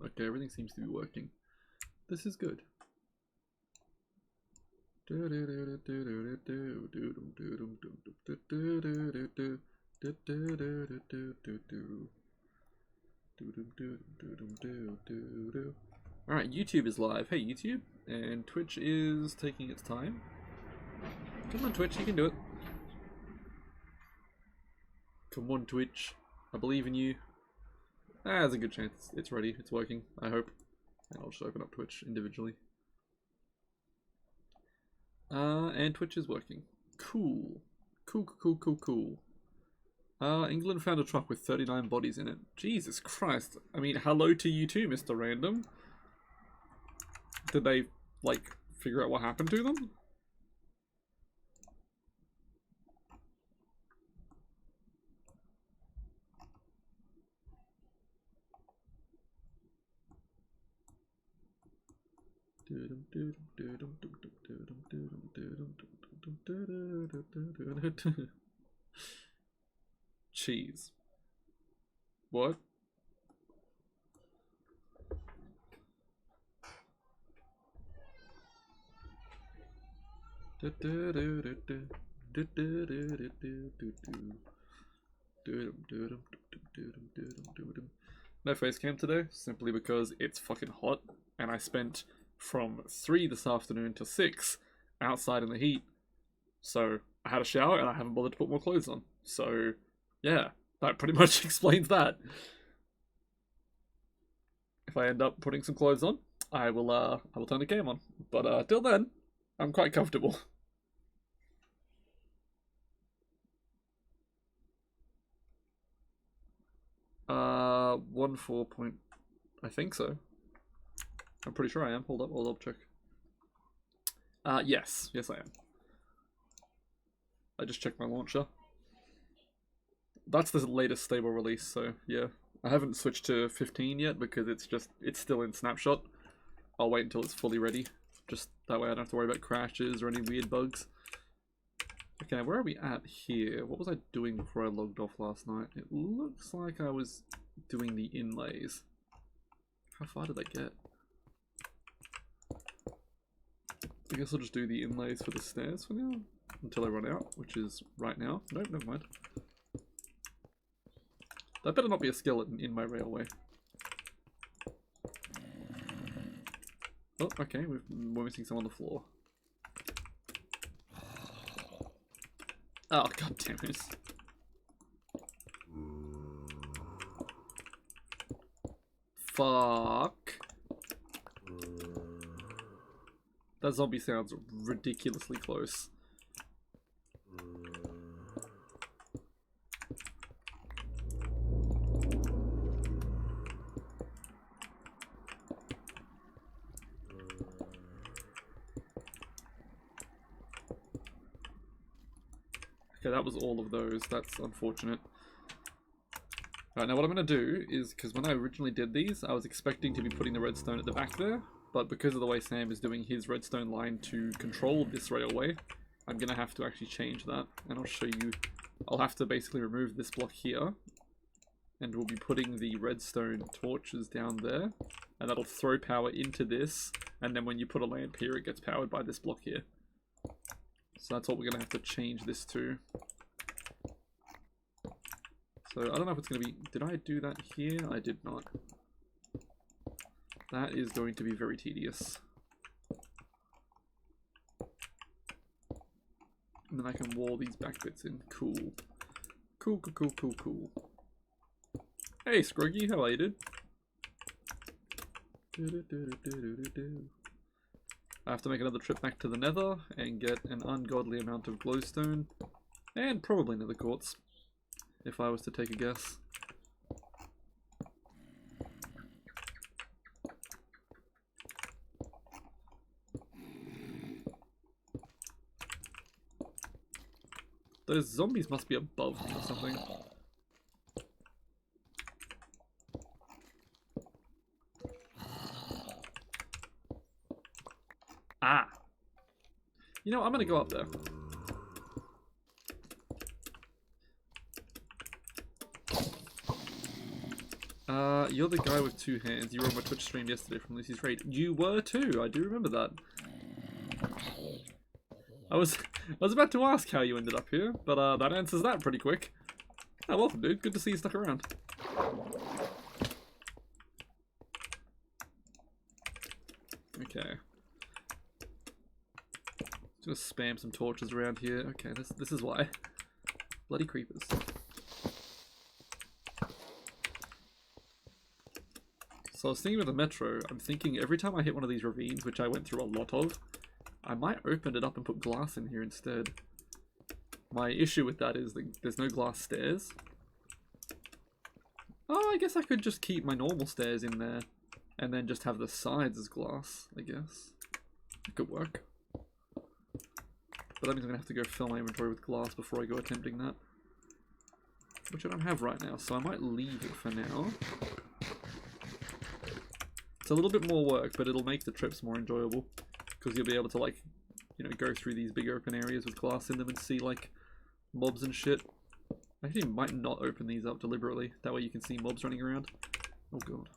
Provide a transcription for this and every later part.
Okay, everything seems to be working. This is good. Alright, YouTube is live. Hey YouTube. And Twitch is taking its time. Come on Twitch, you can do it. Come on Twitch. I believe in you. There's a good chance it's ready, it's working, I hope. And I'll just open up Twitch individually. And Twitch is working. Cool. Cool. England found a truck with 39 bodies in it. Jesus Christ. I mean, hello to you too, Mr. Random. Did they, like, figure out what happened to them? Cheese. What? No face cam today, simply because it's fucking hot, and I spent from 3 this afternoon to 6 outside in the heat. So I had a shower and I haven't bothered to put more clothes on. So yeah, that pretty much explains that. If I end up putting some clothes on, I will turn the cam on. But till then, I'm quite comfortable. 1.4 point, I think so. I'm pretty sure I am. Hold up, check. Yes I am. I just checked my launcher. That's the latest stable release, so yeah. I haven't switched to 15 yet because it's still in snapshot. I'll wait until it's fully ready. Just that way I don't have to worry about crashes or any weird bugs. Okay, where are we at here? What was I doing before I logged off last night? It looks like I was doing the inlays. How far did I get? I guess I'll just do the inlays for the stairs for now, until I run out, which is right now. Nope, never mind. That better not be a skeleton in my railway. Oh, okay, we're missing some on the floor. Oh, god damn it. Fuck. That zombie sounds ridiculously close. Okay, that was all of those. That's unfortunate. Alright, now what I'm going to do is, because when I originally did these, I was expecting to be putting the redstone at the back there, but because of the way Sam is doing his redstone line to control this railway, I'm going to have to actually change that, and I'll show you. I'll have to basically remove this block here, and we'll be putting the redstone torches down there, and that'll throw power into this, and then when you put a lamp here, it gets powered by this block here. So that's what we're going to have to change this to. So I don't know if it's going to be... Did I do that here? I did not. That is going to be very tedious. And then I can wall these back bits in. Cool. Cool. Hey Scruggy, how are you, dude? I have to make another trip back to the nether and get an ungodly amount of glowstone. And probably nether quartz, if I was to take a guess. Those zombies must be above me or something. Ah! You know, I'm gonna go up there. You're the guy with two hands. You were on my Twitch stream yesterday from Lucy's raid. You were too. I do remember that. I was about to ask how you ended up here, but that answers that pretty quick. Oh, welcome, dude. Good to see you stuck around. Okay. Just spam some torches around here. Okay, this is why. Bloody creepers. So I was thinking with the metro, I'm thinking every time I hit one of these ravines, which I went through a lot of, I might open it up and put glass in here instead. My issue with that is that there's no glass stairs. Oh, I guess I could just keep my normal stairs in there and then just have the sides as glass, I guess. It could work. But that means I'm going to have to go fill my inventory with glass before I go attempting that. Which I don't have right now, so I might leave it for now. It's a little bit more work, but it'll make the trips more enjoyable. Because you'll be able to, like, you know, go through these big open areas with glass in them and see, like, mobs and shit. I actually might not open these up deliberately. That way you can see mobs running around. Oh god.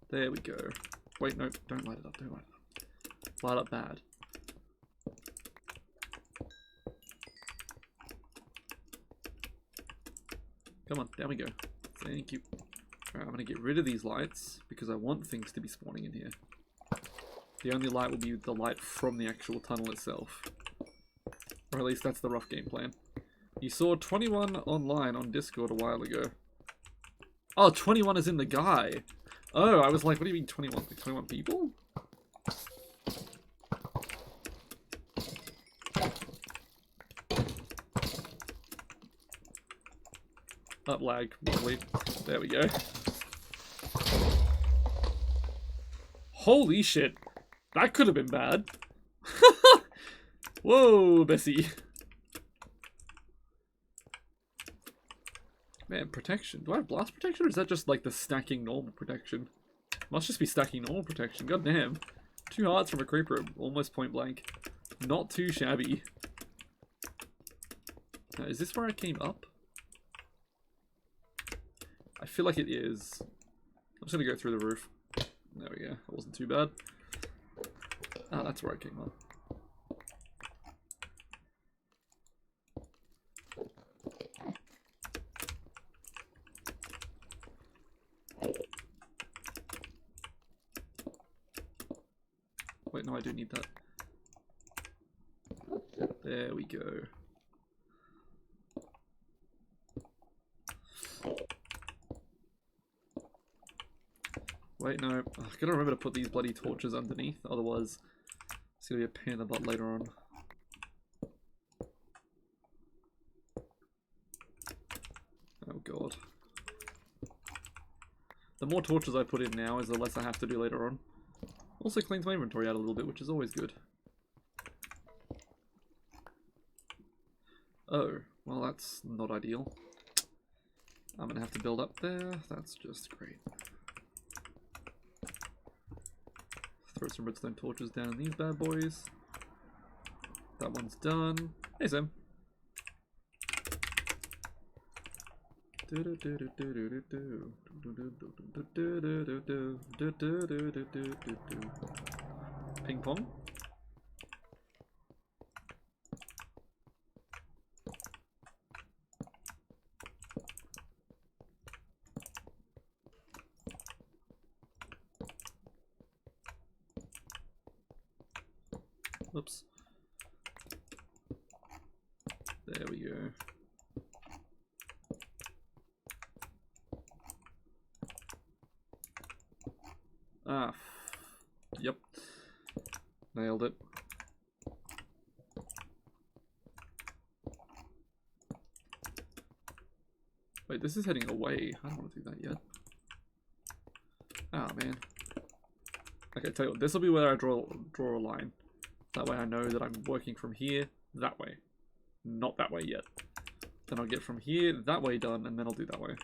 There we go. Wait, no, don't light it up, don't light it up. Light up bad. Come on, down we go. Thank you. Alright, I'm going to get rid of these lights because I want things to be spawning in here. The only light will be the light from the actual tunnel itself. Or at least that's the rough game plan. You saw 21 online on Discord a while ago. Oh, 21 is in the guy! Oh, I was like, what do you mean 21? Like 21 people? Up lag, probably. There we go. Holy shit! That could have been bad. Whoa, Bessie. Man, protection. Do I have blast protection or is that just like the stacking normal protection? Must just be stacking normal protection. God damn. 2 hearts from a creeper, almost point blank. Not too shabby. Now, is this where I came up? I feel like it is. I'm just gonna go through the roof. There we go. That wasn't too bad. Ah, that's where I came up. Wait, no, I do need that. There we go. Wait, no. I gotta remember to put these bloody torches underneath, otherwise it's gonna be a pain in the butt later on. Oh god. The more torches I put in now is the less I have to do later on. Also cleans my inventory out a little bit, which is always good. Oh, well that's not ideal. I'm gonna have to build up there. That's just great. Throw some redstone torches down in these bad boys. That one's done. Hey Sam. Ping pong. Oops. There we go. Ah. Yep. Nailed it. Wait, this is heading away. I don't want to do that yet. Ah, man. Okay, tell you what, this will be where I draw a line. That way I know that I'm working from here, that way. Not that way yet. Then I'll get from here, that way done, and then I'll do that way.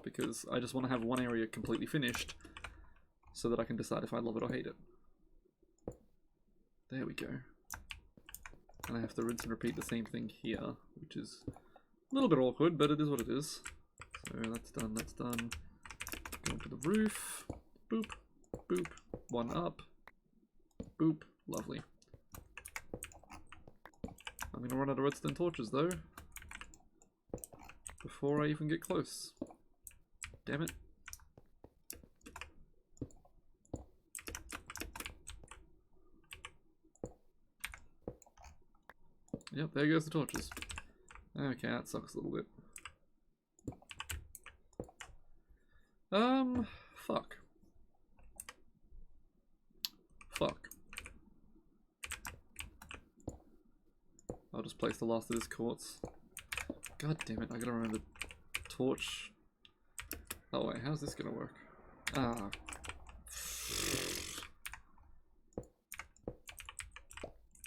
Because I just want to have one area completely finished, so that I can decide if I love it or hate it. There we go. And I have to rinse and repeat the same thing here, which is a little bit awkward, but it is what it is. So that's done, that's done. Go to the roof. Boop, boop. One up. Boop. Lovely. I'm gonna run out of redstone torches though. Before I even get close. Damn it. Yep, there goes the torches. Okay, that sucks a little bit. Fuck. Fuck. I'll just place the last of this quartz. God damn it, I gotta remember the torch. Oh wait, how's this gonna work? Ah.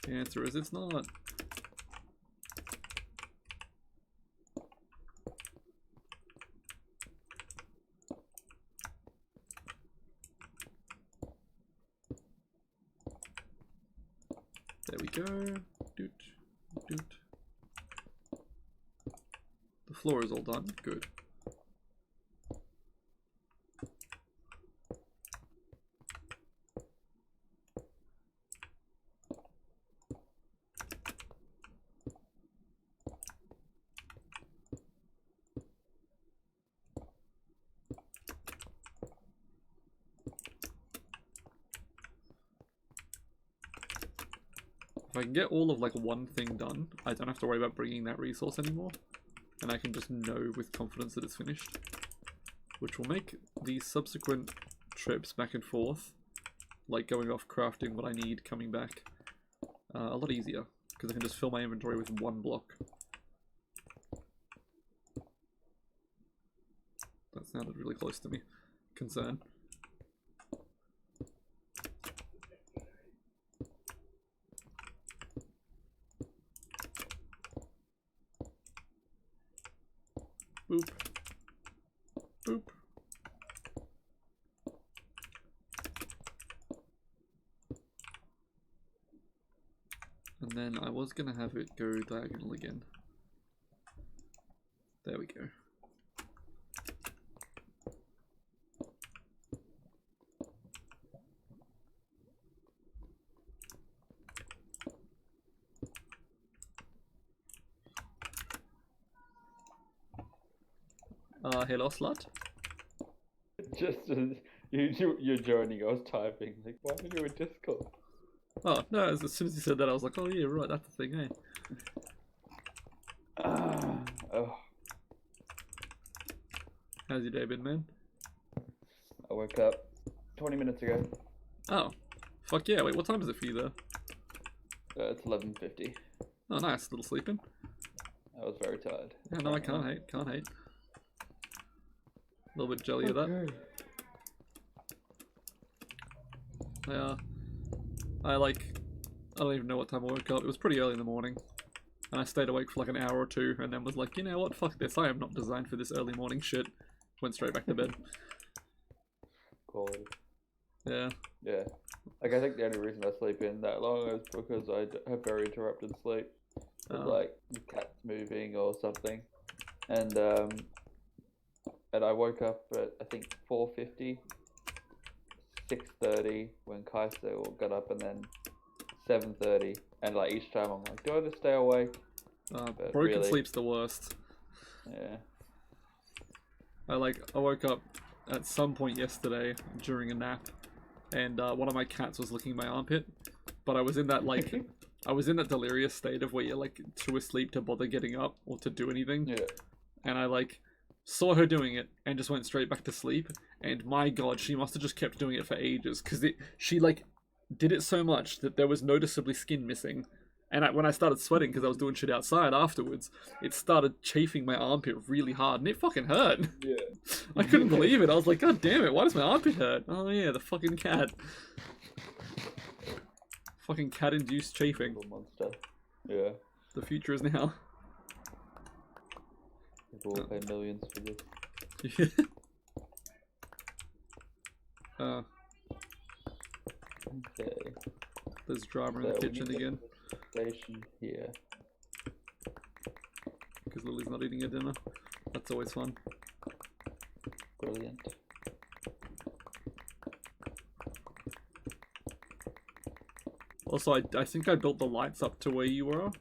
The answer is it's not. There we go. Doot, doot. The floor is all done. Good. If I can get all of like one thing done, I don't have to worry about bringing that resource anymore. And I can just know with confidence that it's finished. Which will make the subsequent trips back and forth, like going off crafting what I need, coming back, a lot easier. Because I can just fill my inventory with one block. That sounded really close to me. Concern. Boop. Boop. And then I was gonna have it go diagonal again. There we go. Hello, slut. Just as you're joining, I was typing. Like, why are you in Discord? Oh, no, as soon as you said that, I was like, oh yeah, right, that's the thing, eh? Oh. How's your day been, man? I woke up 20 minutes ago. Oh, fuck yeah, wait, what time is it for you there? It's 11:50. Oh, nice, little sleeping. I was very tired. Yeah, no, I can't hate, can't hate. A little bit jelly of that. Yeah. I don't even know what time I woke up. It was pretty early in the morning. And I stayed awake for like an hour or two and then was like, you know what, fuck this. I am not designed for this early morning shit. Went straight back to bed. Quality. Yeah. Yeah. Like, I think the only reason I sleep in that long is because I have very interrupted sleep. With, like, the cat's moving or something. And I woke up at, I think, 4:50, 6:30 when Kaiser got up, and then 7:30. And like each time I'm like, do I just stay awake? Broken really, sleep's the worst. Yeah. I woke up at some point yesterday during a nap, and one of my cats was licking my armpit, but I was in that I was in that delirious state of where you're like too asleep to bother getting up or to do anything. Yeah. And I saw her doing it and just went straight back to sleep. And my god, she must have just kept doing it for ages, because she did it so much that there was noticeably skin missing. And when I started sweating because I was doing shit outside afterwards, it started chafing my armpit really hard, and it fucking hurt. Yeah. I couldn't believe it. I was like, god damn it, why does my armpit hurt? Oh yeah, the fucking cat. Fucking cat-induced chafing. Little monster. Yeah. The future is now. People will pay millions for this. Okay. There's drama in the kitchen again. Station here. because Lily's not eating her dinner. That's always fun. Brilliant. Also, I think I built the lights up to where you were,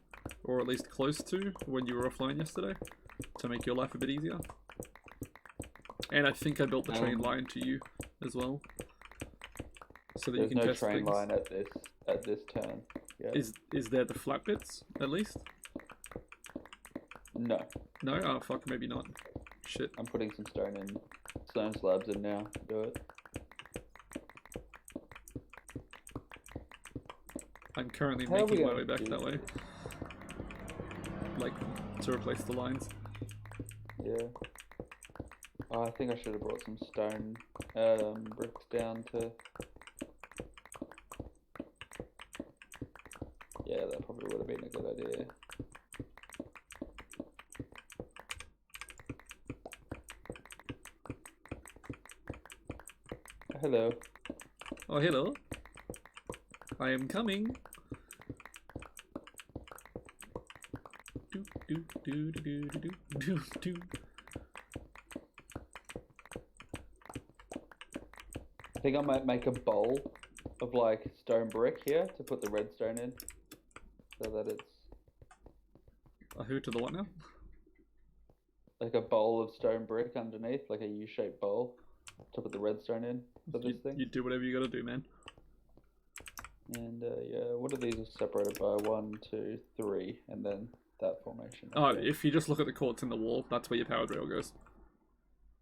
or at least close to, when you were offline yesterday, to make your life a bit easier. And I think I built the train line to you as well, so that you can test train things. line at this turn. Yeah. Is there the flat bits at least? No. No? Oh fuck, maybe not. Shit. I'm putting some stone slabs in now. Do it. I'm currently How are we making my gonna way back do that way. this? Like, to replace the lines. Yeah. Oh, I think I should have brought some stone bricks down to... Yeah, that probably would have been a good idea. Hello. Oh, hello. I am coming. Do, do, do, do, do, do, do. I think I might make a bowl of like stone brick here to put the redstone in, so that it's Who to the what now? like a bowl of stone brick underneath, like a U-shaped bowl to put the redstone in for this thing. You do whatever you gotta do, man. And yeah, what are these are separated by 1, 2, 3, and then that formation. Oh, if you just look at the quartz in the wall, that's where your powered rail goes.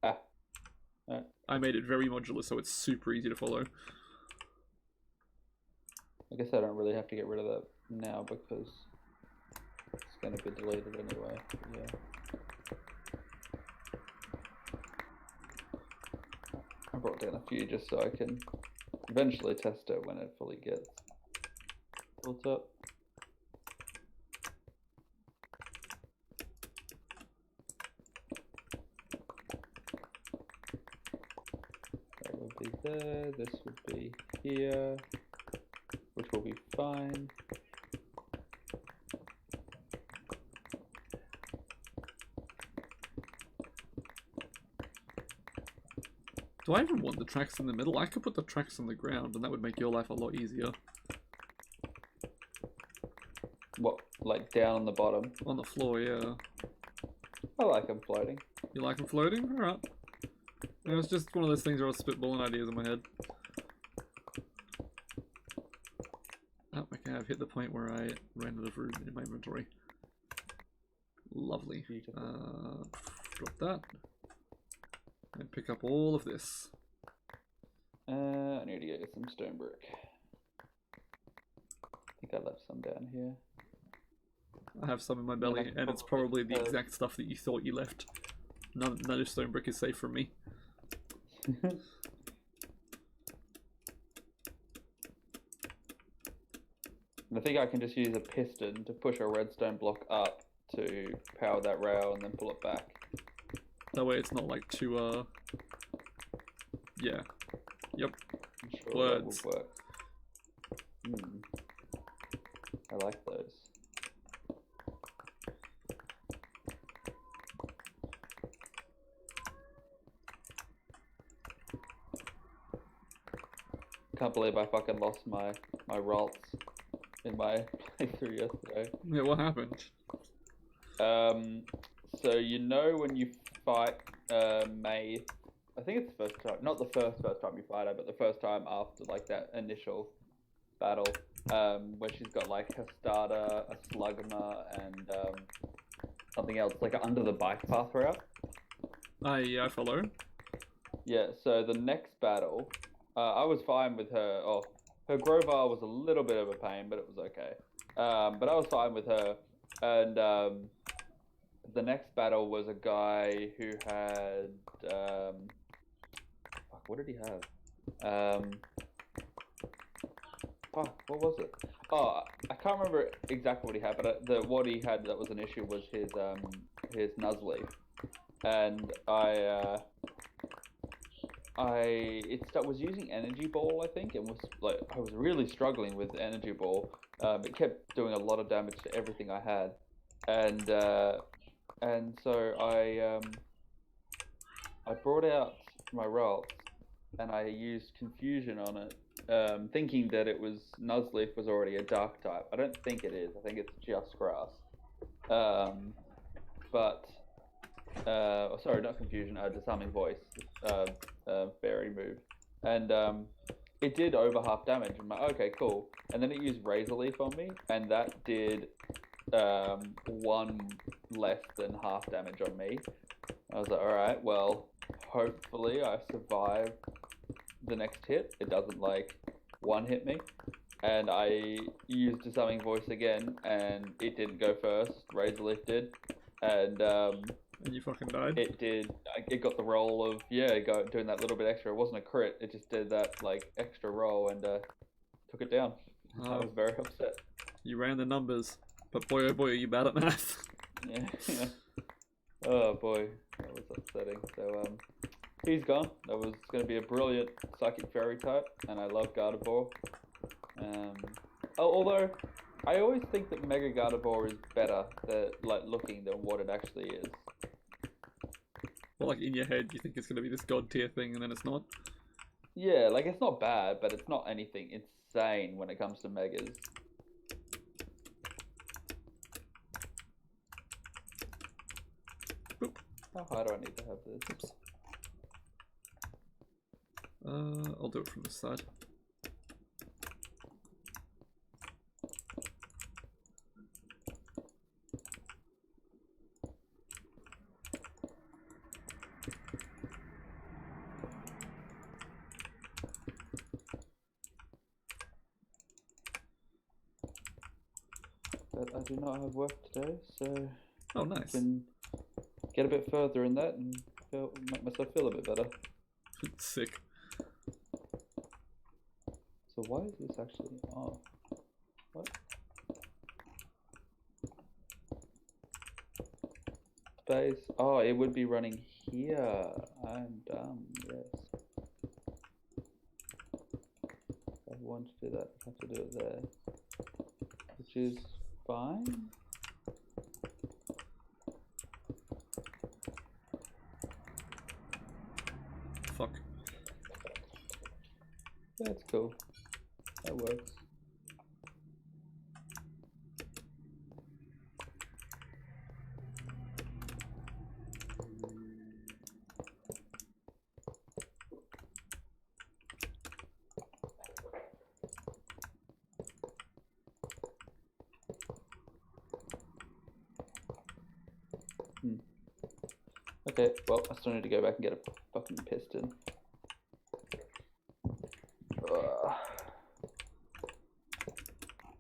Ah. Alright. I made it very modular, so it's super easy to follow. I guess I don't really have to get rid of that now because it's going to be deleted anyway. Yeah. I brought down a few just so I can eventually test it when it fully gets built up. That would be there, this would be here, which will be fine. Do I even want the tracks in the middle? I could put the tracks on the ground and that would make your life a lot easier. What, like down on the bottom? On the floor, yeah. I like them floating. You like them floating? Alright. It was just one of those things where I was spitballing ideas in my head. Oh, okay, I've hit the point where I ran out of room in my inventory. Lovely. Drop that. And pick up all of this. I need to go get some stone brick. I think I left some down here. I have some in my belly, and it's probably the exact stuff that you thought you left. None of stone brick is safe from me. I think I can just use a piston to push a redstone block up to power that rail and then pull it back. That way it's not like too, yeah. Yep. I'm sure Words. that will work. I like those. Can't believe I fucking lost my rolls in my playthrough yesterday. Yeah, what happened? So you know when you fight May, I think it's the first time, not the first time you fight her, but the first time after like that initial battle, where she's got like her starter, a slugma, and something else, like under the bike path route. Yeah, I follow. Yeah, so the next battle, I was fine with her. Oh, her Grovar was a little bit of a pain, but it was okay. But I was fine with her, and the next battle was a guy who had fuck, what did he have? Fuck, what was it? Oh, I can't remember exactly what he had, but what he had that was an issue was his Nuzleaf, and it was using Energy Ball, I think, and I was really struggling with Energy Ball. It kept doing a lot of damage to everything I had, and and so I brought out my rolls, and I used confusion on it, thinking that it was Nuzleaf was already a dark type. I don't think it is. I think it's just grass. Sorry, not confusion. Disarming voice, fairy move, and it did over half damage. I'm like, okay, cool. And then it used Razor Leaf on me, and that did 1 less than half damage on me. I was like, all right, well, hopefully I survive the next hit. It doesn't like one hit me. And I used Disarming Voice again, and it didn't go first. Razor Leaf did, and you fucking died. It did. It got the roll of doing that little bit extra. It wasn't a crit. It just did that like extra roll and took it down. I was very upset. You ran the numbers, but boy oh boy, are you bad at math. Yeah. Oh boy, that was upsetting. So he's gone. That was going to be a brilliant Psychic Fairy type, and I love Gardevoir. Although I always think that Mega Gardevoir is better, looking than what it actually is. Well, like in your head, you think it's going to be this god tier thing, and then it's not. Yeah, like it's not bad, but it's not anything insane when it comes to Megas. Boop. How high do I need to have this? Oops. I'll do it from this side. But I do not have work today, so Oh, nice. I can get a bit further in that and make myself feel a bit better. Sick. So why is this actually off? What? Space. Oh, it would be running here. I'm dumb. Yes. If I want to do that, I have to do it there, which is fine. Fuck. That's cool. That works. Okay, well, I still need to go back and get a fucking piston.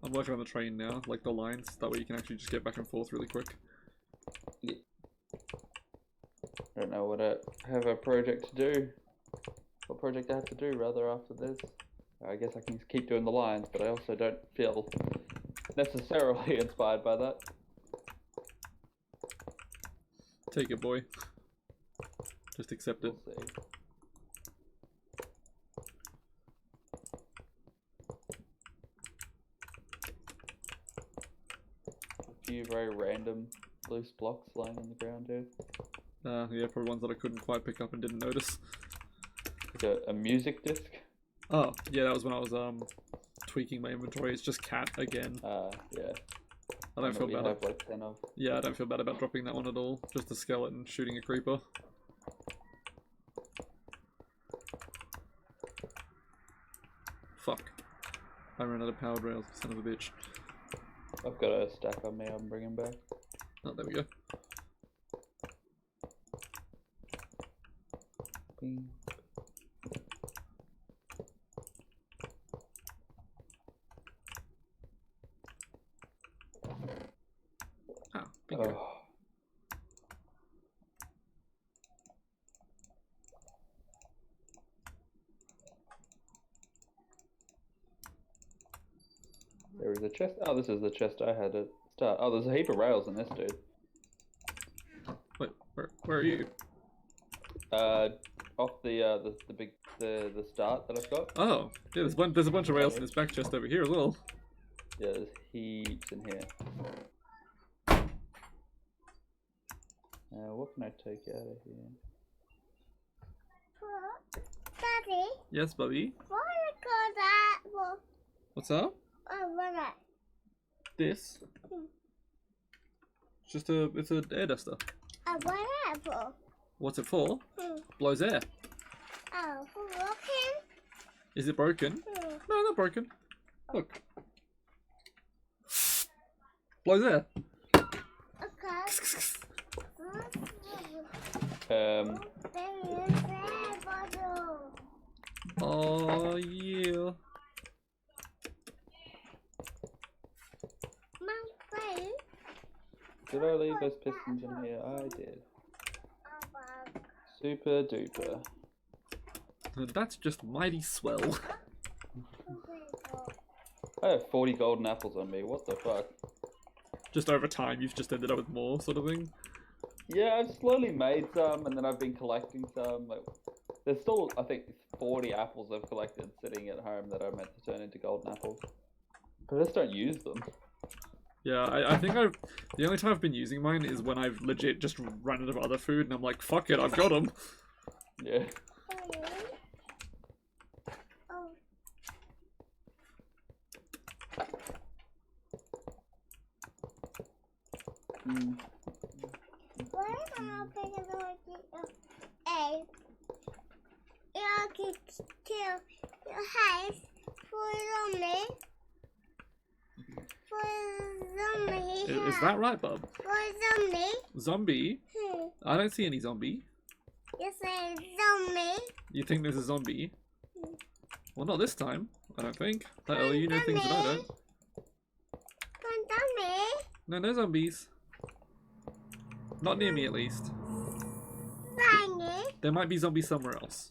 I'm working on the train now, like the lines, that way you can actually just get back and forth really quick. Yeah. I don't know what I have a project to do. What project I have to do, rather, after this. I guess I can keep doing the lines, but I also don't feel necessarily inspired by that. Take it, boy. Just accept it. We'll see. A few very random loose blocks lying on the ground here. Yeah, probably ones that I couldn't quite pick up and didn't notice. Like a music disc? Oh, yeah, that was when I was tweaking my inventory. It's just cat again. Yeah. I don't feel bad. Have like 10 of. Yeah, I don't feel bad about dropping that one at all. Just a skeleton shooting a creeper. Fuck. I ran out of powered rails, son of a bitch. I've got a stack on me, I'm bringing back. Oh, there we go. Bing. Ah, bingo. Oh. There is a chest. Oh, this is the chest I had at start. Oh, there's a heap of rails in this, dude. Wait, where are you? Off the start that I've got. Oh, yeah, there's a bunch of rails in this back chest over here as well. Yeah, there's heaps in here. What can I take out of here? Daddy, Yes, Bubby. what is it called that for? What's up? Oh, what that? This. It's an air duster. What that for? What's it for? Blows air. Oh, for walking? Is it broken? No, not broken. Look. Blows air. Okay. There is a bottle. Oh yeah. Mom, please. Did I leave those pistons in here? I did. Super duper. That's just mighty swell. I have 40 golden apples on me. What the fuck? Just over time, you've just ended up with more, sort of thing. Yeah, I've slowly made some, and then I've been collecting some. Like, there's still, I think, 40 apples I've collected sitting at home that are meant to turn into golden apples. But I just don't use them. Yeah, I think the only time I've been using mine is when I've legit just run out of other food, and I'm like, fuck it, I've got them. Yeah. What if I'm opening the door A? You'll get to your house for zombie. For zombie. Is that right, bub? For zombie. Zombie? I don't see any zombie. You say zombie. You think there's a zombie? Well, not this time, I don't think. Uh-oh, you know things that I don't. Zombie. No, no zombies. Not near me, at least. Zombie. There might be zombies somewhere else.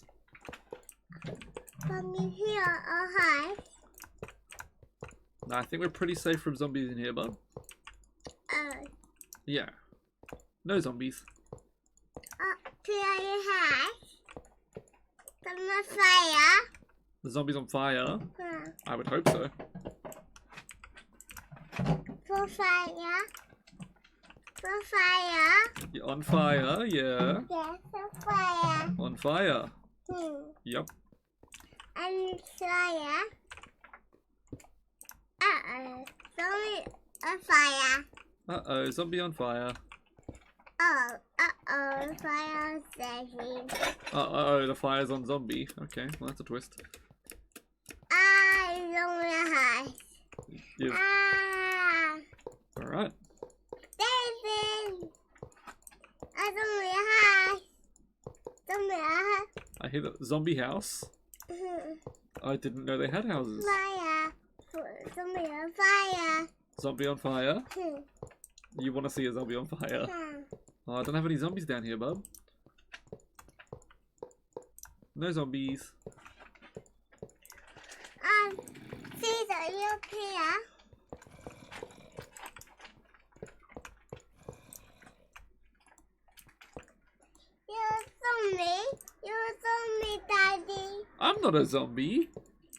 Zombie here or high. Nah, I think we're pretty safe from zombies in here, bud. Yeah. No zombies. To your house. From the fire. The zombie's on fire? I would hope so. For fire. For fire. You're on fire, yeah. Yes, for fire. On fire. Yep. And fire. Zombie on fire. Uh-oh, zombie on fire. Fire saving. Uh-oh, the fire's on zombie. Okay, well that's a twist. Zombie house. Yep. Alright. David. Zombie house. Zombie house. I hear the zombie house. I didn't know they had houses. Fire. Zombie on fire. Zombie on fire? You want to see a zombie on fire? Oh, I don't have any zombies down here, bub. No zombies. Caesar, you up here? You're a zombie. You're a zombie, Daddy. I'm not a zombie.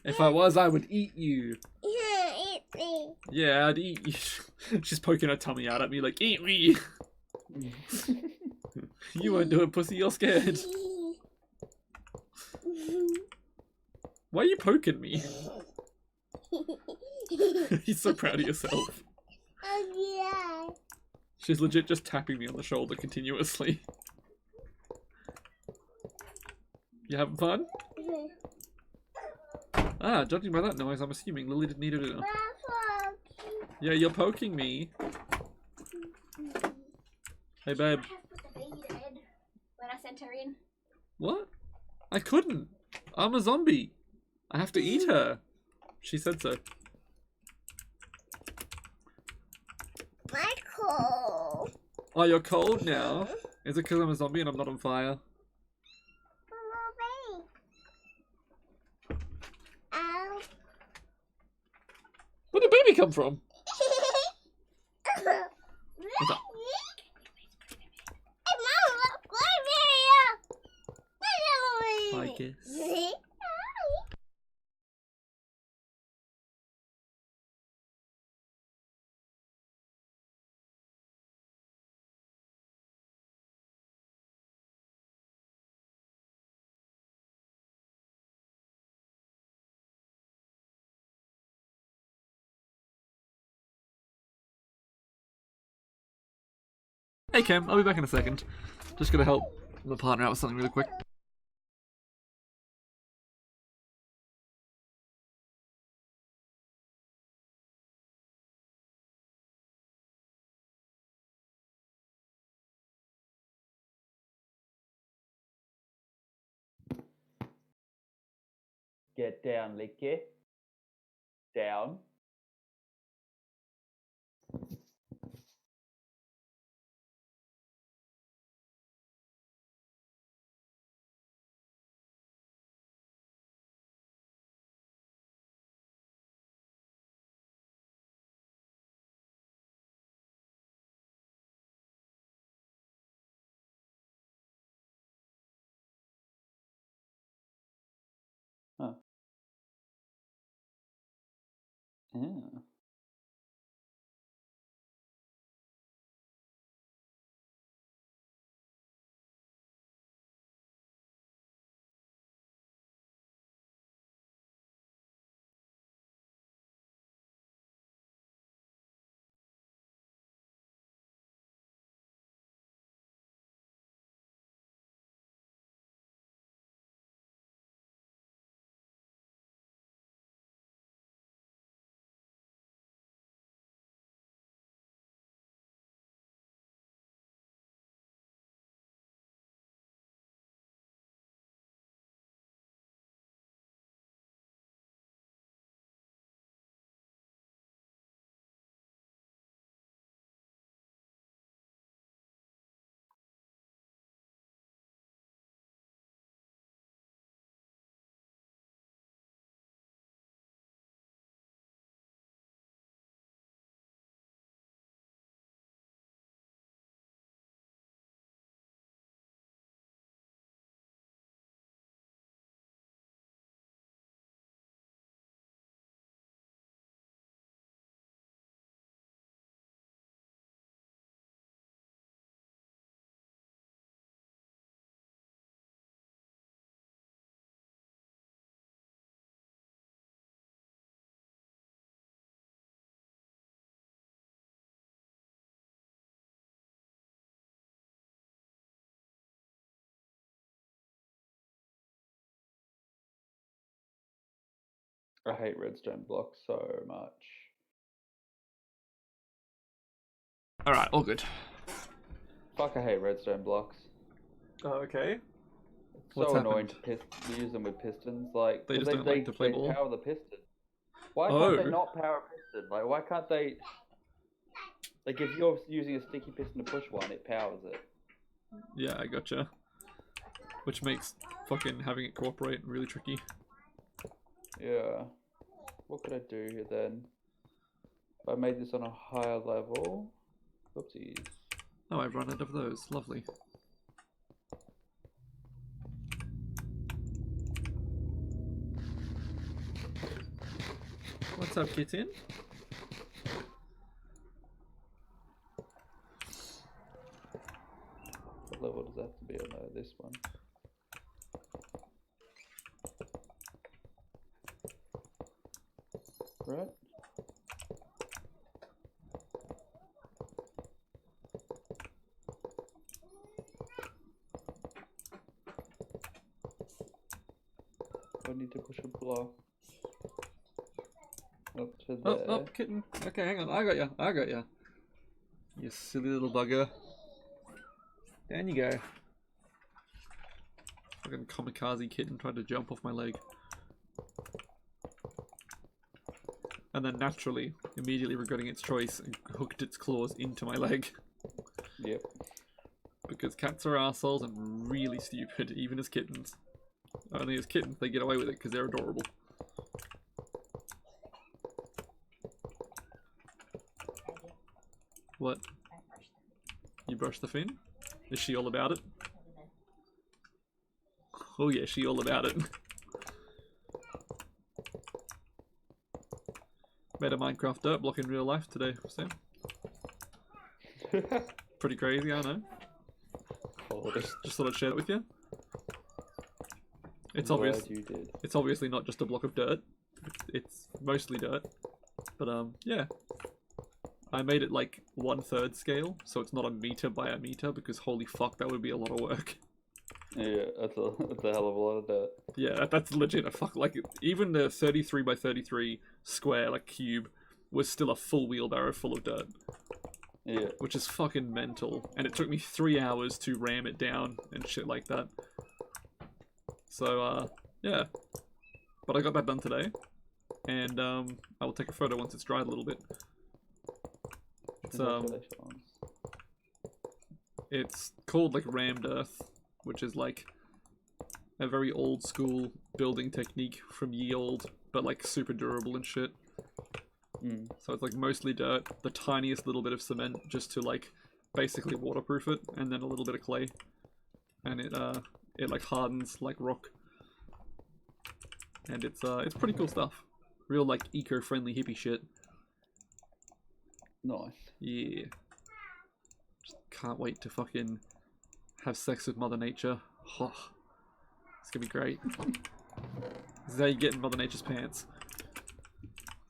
If I was, I would eat you. Eat me. Yeah, I'd eat you. She's poking her tummy out at me like, eat me. You won't do it, pussy. You're scared. Why are you poking me? You're so proud of yourself. Oh, yeah. She's legit just tapping me on the shoulder continuously. You having fun? Ah, judging by that noise, I'm assuming Lily didn't eat her dinner. Yeah, you're poking me. Hey, babe. When I sent her in. What? I couldn't. I'm a zombie. I have to eat her. She said so. Michael. Oh, you're cold now? Is it because I'm a zombie and I'm not on fire? Where did baby come from? What's up? I guess. Hey Cam, I'll be back in a second. Just gonna help my partner out with something really quick. Get down, Licky. Down. Huh. Yeah. I hate redstone blocks so much. Alright, all good. Fuck, I hate redstone blocks. Oh, okay. It's What's so annoying happened? to use them with pistons. Like, They 'cause just don't like to play ball? power the piston. Why Oh. can't they not power a piston? Like, why can't they... Like, if you're using a sticky piston to push one, it powers it. Yeah, I gotcha. Which makes fucking having it cooperate really tricky. Yeah. What could I do here then? If I made this on a higher level... Oopsies. Oh, I've run out of those. Lovely. What's up, kitten? What level does that have to be on this one? Right? I need to push a block up to Oh, there. oh, kitten. Okay, hang on. I got ya. I got ya. You silly little bugger. Down you go. Fucking kamikaze kitten tried to jump off my leg. And then naturally, immediately regretting its choice, hooked its claws into my leg. Yep. Because cats are assholes and really stupid, even as kittens. Only as kittens they get away with it because they're adorable. What? You brush the fin? Is she all about it? Oh yeah, she all about it. Made a Minecraft dirt block in real life today, Sam. Pretty crazy, I know. Just thought I'd share it with you. It's obvious. Glad you did. It's obviously not just a block of dirt. It's mostly dirt. But yeah. I made it like 1/3 scale, so it's not a meter by a meter, because holy fuck, that would be a lot of work. Yeah, that's a hell of a lot of dirt. Yeah, that's legit a fuck. Like, even the 33 by 33 square, like, cube, was still a full wheelbarrow full of dirt. Yeah. Which is fucking mental. And it took me 3 hours to ram it down and shit like that. So, yeah. But I got that done today. And, I will take a photo once it's dried a little bit. It's called, like, rammed earth, which is, like, a very old school building technique from ye old, but, like, super durable and shit. So it's, like, mostly dirt, the tiniest little bit of cement, just to, like, basically waterproof it, and then a little bit of clay. And it like, hardens like rock. And it's pretty cool stuff. Real, like, eco-friendly hippie shit. Nice. Yeah. Just can't wait to fucking have sex with Mother Nature. Oh, it's gonna be great. This is how you get in Mother Nature's pants.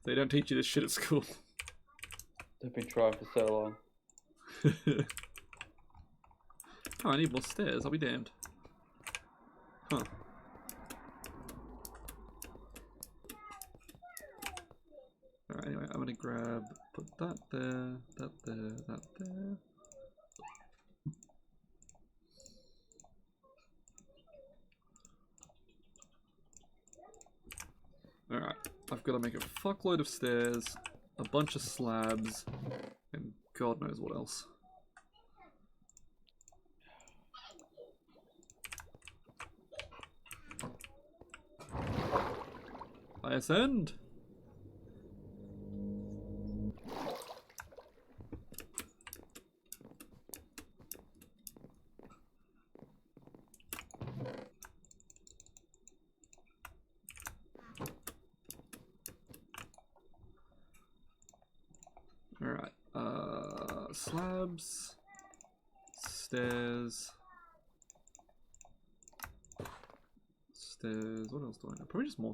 They don't teach you this shit at school. They've been trying for so long. Oh, I need more stairs, I'll be damned. Huh. Alright, anyway, I'm gonna put that there, that there, that there. Alright, I've got to make a fuckload of stairs, a bunch of slabs, and God knows what else. I ascend! Alright, slabs, stairs, what else do I know? Probably just more,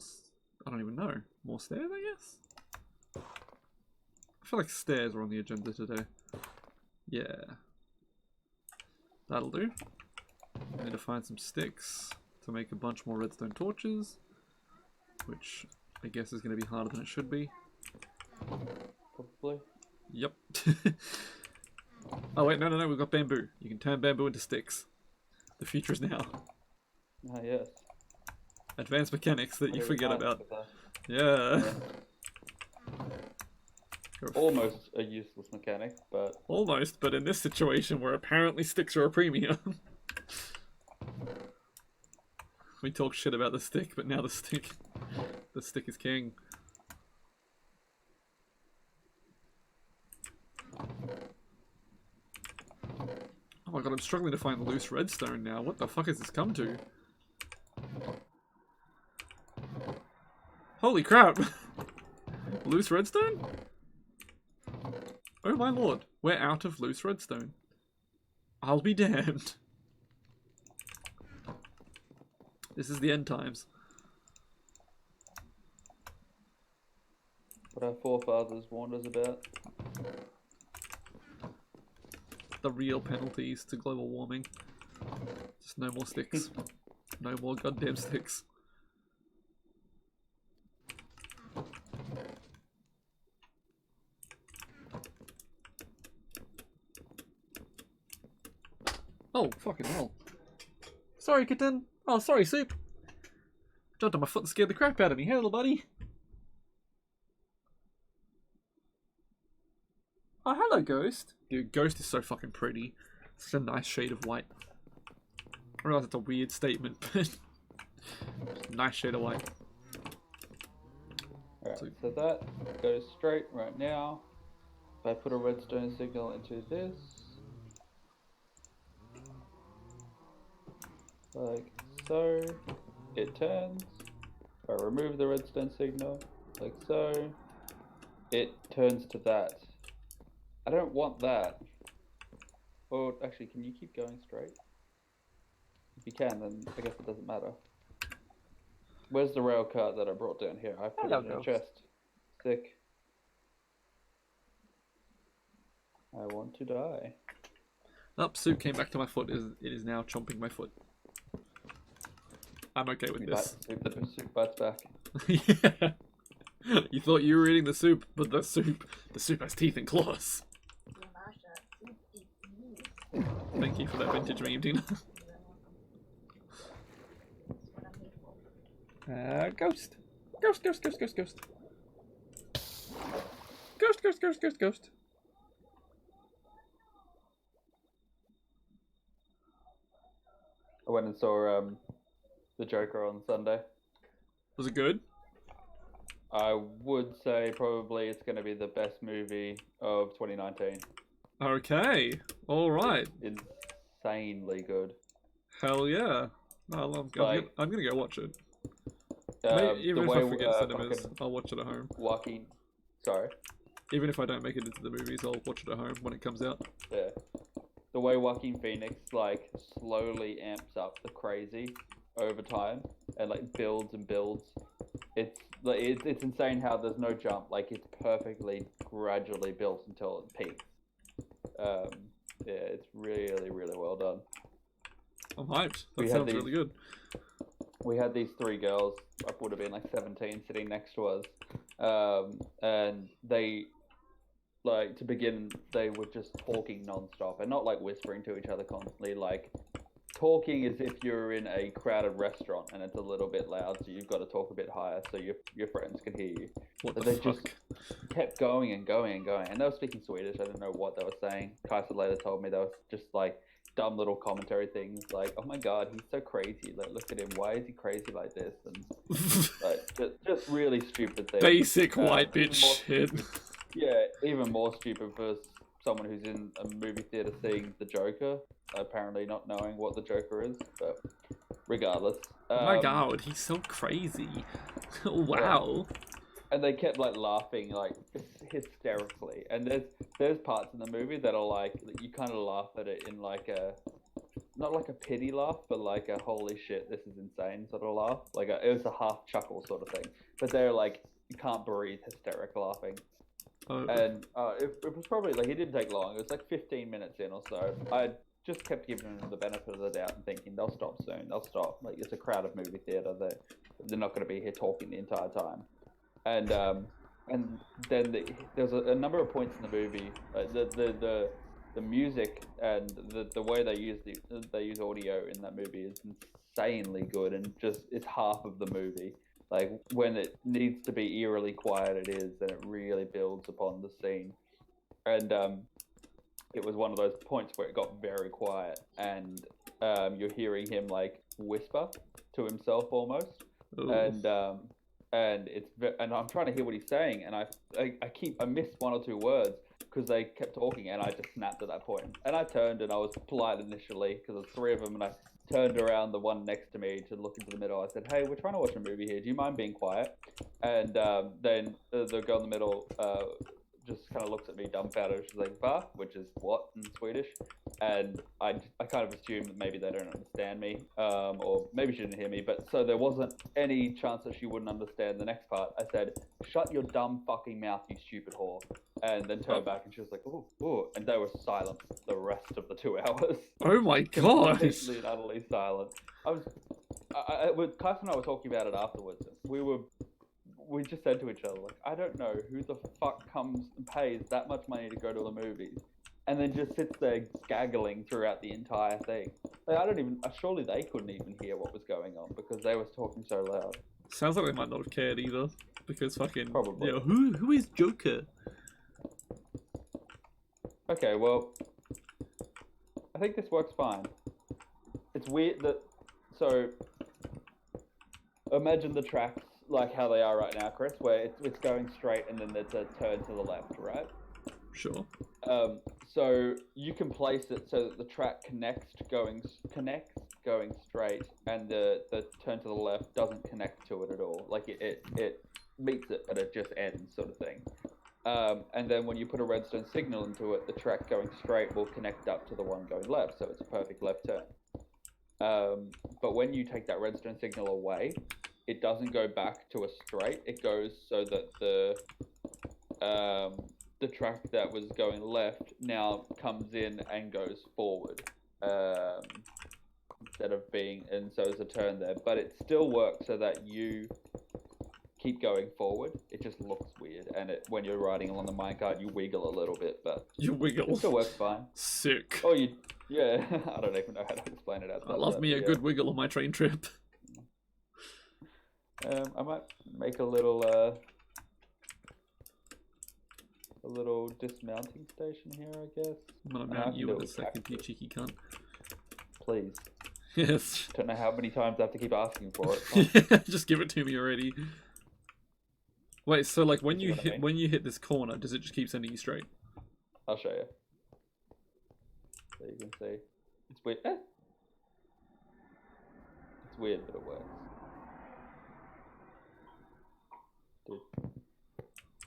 I don't even know. More stairs, I guess? I feel like stairs are on the agenda today. Yeah. That'll do. I need to find some sticks to make a bunch more redstone torches, which I guess is going to be harder than it should be. Probably. Yep. Oh wait, no, we've got bamboo. You can turn bamboo into sticks. The future is now. Ah, yes. Advanced mechanics that you forget about. Yeah. Yeah. Almost a useless mechanic, but... Almost, but in this situation where apparently sticks are a premium. We talk shit about the stick, but now the stick is king. Oh my god, I'm struggling to find loose redstone now. What the fuck has this come to? Holy crap! Loose redstone? Oh my lord, we're out of loose redstone. I'll be damned. This is the end times. What our forefathers warned us about. The real penalties to global warming. Just no more sticks. No more goddamn sticks. Oh, fucking hell. Sorry, kitten. Oh, sorry, Soup. Jumped on my foot and scared the crap out of me. Hey, little buddy. Oh, hello, Ghost. Dude, Ghost is so fucking pretty. Such a nice shade of white. I realize it's a weird statement, but... nice shade of white. Alright, so that goes straight right now. If I put a redstone signal into this... like so, it turns. If I remove the redstone signal, like so, it turns to that. I don't want that. Or actually, can you keep going straight? If you can, then I guess it doesn't matter. Where's the rail cart that I brought down here? I put it in a chest. Sick. I want to die. Up, soup came back to my foot. It is now chomping my foot. I'm okay with this. The soup bites back. Yeah. You thought you were eating the soup, but the soup has teeth and claws. Thank you for that vintage meme, Dina. Ghost. Ghost, ghost, ghost, ghost, ghost. Ghost, ghost, ghost, ghost, ghost. I went and saw the Joker on Sunday. Was it good? I would say probably it's going to be the best movie of 2019. Okay. Alright. Insanely good. Hell yeah. No, I'm gonna go watch it. Even if I forget cinemas, I'll watch it at home. Sorry? Even if I don't make it into the movies, I'll watch it at home when it comes out. Yeah. The way Joaquin Phoenix like slowly amps up the crazy over time and like builds and builds. It's insane how there's no jump. Like it's perfectly gradually built until it peaks. Yeah, it's really, really well done. I'm hyped. That sounds really good. We had these three girls, I would have been like 17, sitting next to us, and they, like, to begin, they were just talking non-stop, and not like whispering to each other constantly, like talking as if you're in a crowded restaurant and it's a little bit loud, so you've got to talk a bit higher so your friends can hear you. What but the they fuck? just kept going and going and going, and they were speaking Swedish. I didn't know what they were saying. Kaiser later told me they were just like dumb little commentary things like, oh my god, he's so crazy, like look at him, why is he crazy like this, and like just really stupid things. Basic white bitch shit. Yeah, even more stupid for someone who's in a movie theater seeing the Joker, apparently not knowing what the Joker is, but regardless. Oh my god, he's so crazy. Wow. Yeah. And they kept like laughing like hysterically, and there's parts in the movie that are like you kind of laugh at it in like a, not like a pity laugh, but like a holy shit, this is insane sort of laugh. Like it was a half chuckle sort of thing, but they're like you can't breathe hysteric laughing. And it was probably like, it didn't take long. It was like 15 minutes in or so. I just kept giving them the benefit of the doubt and thinking they'll stop soon. They'll stop. Like it's a crowded movie theater. They're not going to be here talking the entire time. And then there's a number of points in the movie. The music and the way they use audio in that movie is insanely good, and just it's half of the movie. Like when it needs to be eerily quiet, it is, and it really builds upon the scene. And it was one of those points where it got very quiet, and you're hearing him like whisper to himself almost. Ooh. And I'm trying to hear what he's saying, and I missed one or two words because they kept talking, and I just snapped at that point. And I turned, and I was polite initially because there's three of them, and I turned around the one next to me to look into the middle. I said, hey, we're trying to watch a movie here. Do you mind being quiet? And then the girl in the middle just kind of looks at me dumbfounded. She's like, va? Which is what in Swedish? And I kind of assumed that maybe they don't understand me, or maybe she didn't hear me. But so there wasn't any chance that she wouldn't understand the next part. I said, shut your dumb fucking mouth, you stupid whore. And then turned back, and she was like, ooh, ooh. And they were silent the rest of the 2 hours. Oh my god. Completely and utterly silent. Kais and I were talking about it afterwards. We just said to each other, like, I don't know who the fuck comes and pays that much money to go to the movies and then just sits there gaggling throughout the entire thing. Like, surely they couldn't even hear what was going on because they was talking so loud. Sounds like they might not have cared either, because fucking, probably. You know, who is Joker? Okay, well, I think this works fine. It's weird that, so, imagine the tracks like how they are right now, Chris, where it's going straight and then there's a turn to the left, right? Sure. So you can place it so that the track connects going straight, and the turn to the left doesn't connect to it at all. Like it meets it, but it just ends, sort of thing. And then when you put a redstone signal into it, the track going straight will connect up to the one going left, so it's a perfect left turn. But when you take that redstone signal away, it doesn't go back to a straight. It goes so that the track that was going left now comes in and goes forward instead of being, and so there's a turn there, but it still works so that you keep going forward. It just looks weird, and when you're riding along the minecart, you wiggle a little bit, but You wiggle. it still works fine. Sick. Oh, yeah, I don't even know how to explain it. I love me a good wiggle on my train trip. I might make a little dismounting station here, I guess. I'm gonna mount you in a second, you cheeky cunt. Please. Yes. Don't know how many times I have to keep asking for it. Yeah, just give it to me already. Wait, so like when you hit this corner, does it just keep sending you straight? I'll show you. So you can see. It's weird. It's weird, but it works.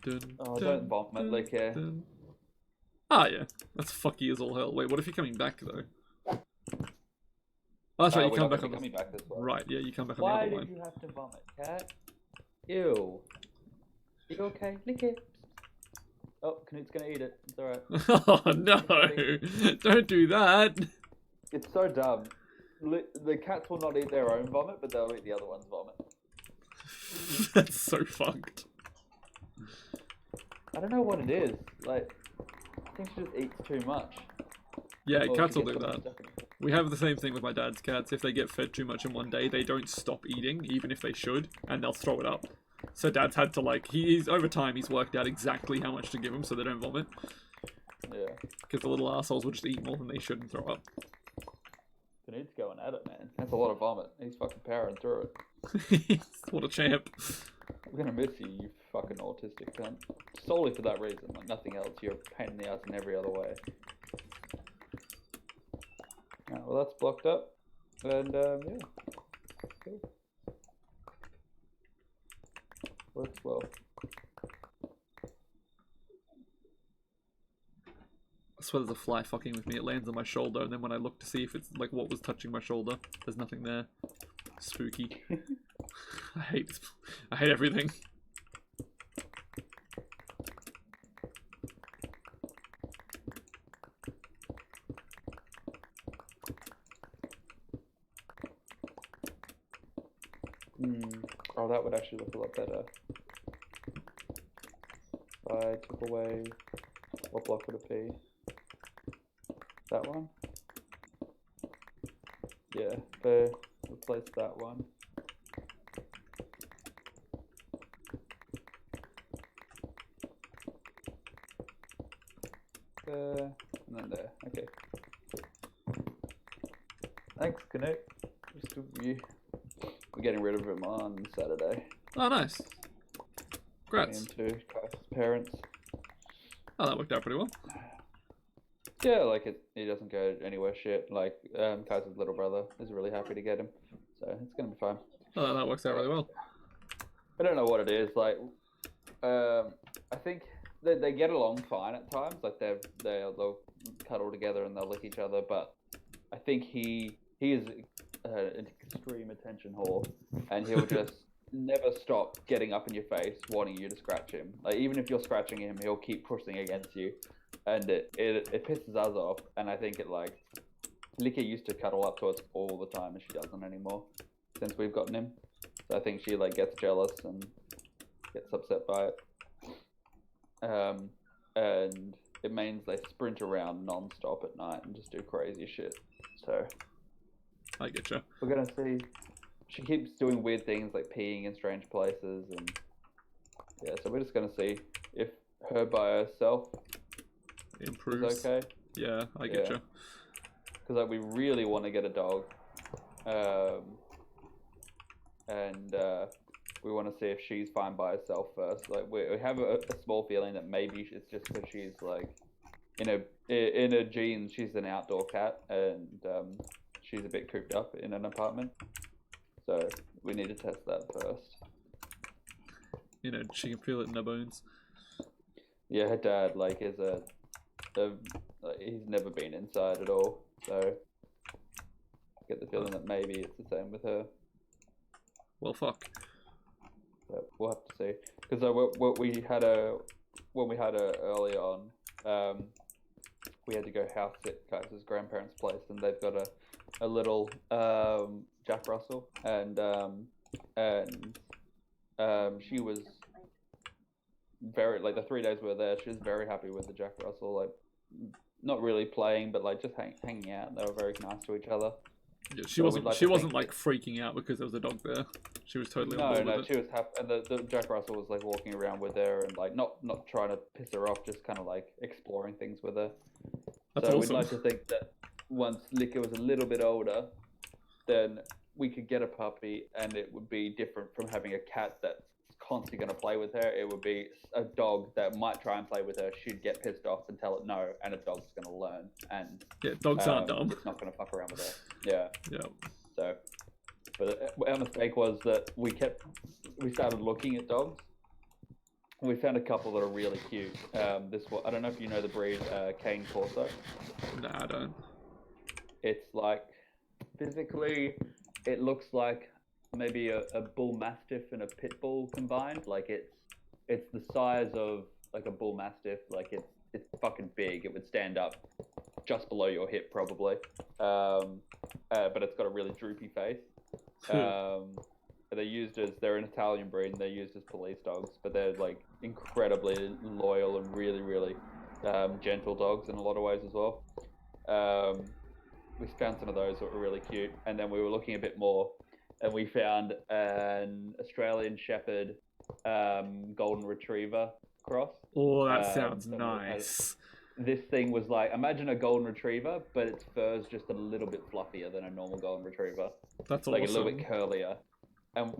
Dude. Oh, don't vomit, like, yeah. Ah, yeah. That's fucky as all hell. Wait, what if you're coming back, though? Oh, that's right, you come back on the... back this way. Right, yeah, you come back on Why the other line. did you have to vomit, cat? Ew. You okay? Lick it. Oh, Knut's gonna eat it. It's alright. Oh, no! Don't do that! It's so dumb. The cats will not eat their own vomit, but they'll eat the other one's vomit. That's so fucked. I don't know what it is. Like, I think she just eats too much. Yeah, Or cats she will do gets that. stuck in it. We have the same thing with my dad's cats. If they get fed too much in one day, they don't stop eating, even if they should, and they'll throw it up. So dad's had to, like, he's over time, he's worked out exactly how much to give them so they don't vomit. Yeah. Because the little assholes will just eat more than they should and throw up. Knut's going at it, man. That's a lot of vomit. He's fucking powering through it. What a champ. I'm gonna miss you, you fucking autistic cunt. Solely for that reason, like nothing else. You're a pain in the ass in every other way. Alright, well that's blocked up. And yeah. Cool. Works well. I swear there's a fly fucking with me. It lands on my shoulder, and then when I look to see if it's like what was touching my shoulder, there's nothing there. Spooky. I hate everything. Oh, that would actually look a lot better. If I took away, what block would it be? That one? Yeah, replace that one. And then there. Okay. Thanks, Knut. Just a view. We're getting rid of him on Saturday. Oh, nice. Congrats. Into Kai's parents. Oh, that worked out pretty well. Yeah, like he doesn't go anywhere shit. Like Kai's little brother is really happy to get him, so it's gonna be fine. Oh, that works out really well. I don't know what it is. Like, I think they get along fine at times. Like they'll cuddle together and they'll lick each other. But I think he is an extreme attention whore, and he'll just never stop getting up in your face, wanting you to scratch him. Like even if you're scratching him, he'll keep pushing against you, and it pisses us off. And I think it like Licky used to cuddle up to us all the time, and she doesn't anymore since we've gotten him. So I think she like gets jealous and gets upset by it. And it means they sprint around non-stop at night and just do crazy shit. So I getcha. we're gonna see. She keeps doing weird things like peeing in strange places, and yeah. So we're just gonna see if her by herself Improves. is okay. Yeah, I getcha. Because like we really want to get a dog, and we want to see if she's fine by herself first. Like we have a small feeling that maybe it's just because she's like in her genes, she's an outdoor cat, and she's a bit cooped up in an apartment. So we need to test that first. You know, she can feel it in her bones. Yeah, her dad like is he's never been inside at all, so I get the feeling that maybe it's the same with her. Well, fuck. But we'll have to see. Because we had a when we had her early on, we had to go house sit Kaiser's grandparents' place, and they've got a little Jack Russell, and she was very, like, the 3 days we were there, she was very happy with the Jack Russell, like, not really playing, but like just hanging out. They were very nice to each other. Yeah, she wasn't like freaking out because there was a dog there. She was totally on board with it. She was happy, and the Jack Russell was like walking around with her and like not trying to piss her off, just kind of like exploring things with her. That's so awesome. We'd like to think that once Licker was a little bit older, then we could get a puppy, and it would be different from having a cat that's constantly going to play with her. It would be a dog that might try and play with her. She'd get pissed off and tell it no, and a dog's going to learn. And yeah, dogs aren't dumb. It's not going to fuck around with her. Yeah. Yeah. So, but our mistake was that we started looking at dogs. We found a couple that are really cute. This one, I don't know if you know the breed, Cane Corso. Nah, I don't. It's like, physically, it looks like maybe a bull mastiff and a pit bull combined. Like it's the size of like a bull mastiff. Like it's fucking big. It would stand up just below your hip probably. But it's got a really droopy face. They're an Italian breed, and they're used as police dogs, but they're like incredibly loyal and really, really gentle dogs in a lot of ways as well. We found some of those that were really cute, and then we were looking a bit more, and we found an Australian Shepherd Golden Retriever cross. Oh, that sounds nice. This thing was like, imagine a Golden Retriever, but its fur's just a little bit fluffier than a normal Golden Retriever. That's like awesome. A little bit curlier. And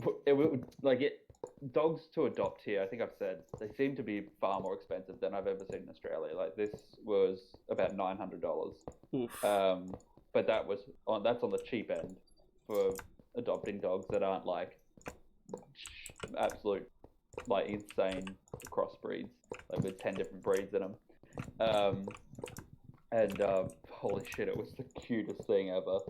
dogs to adopt here, I think I've said, they seem to be far more expensive than I've ever seen in Australia. Like this was about $900. Oof. But that's on the cheap end for adopting dogs that aren't like absolute like insane crossbreeds, like with 10 different breeds in them. Holy shit, it was the cutest thing ever.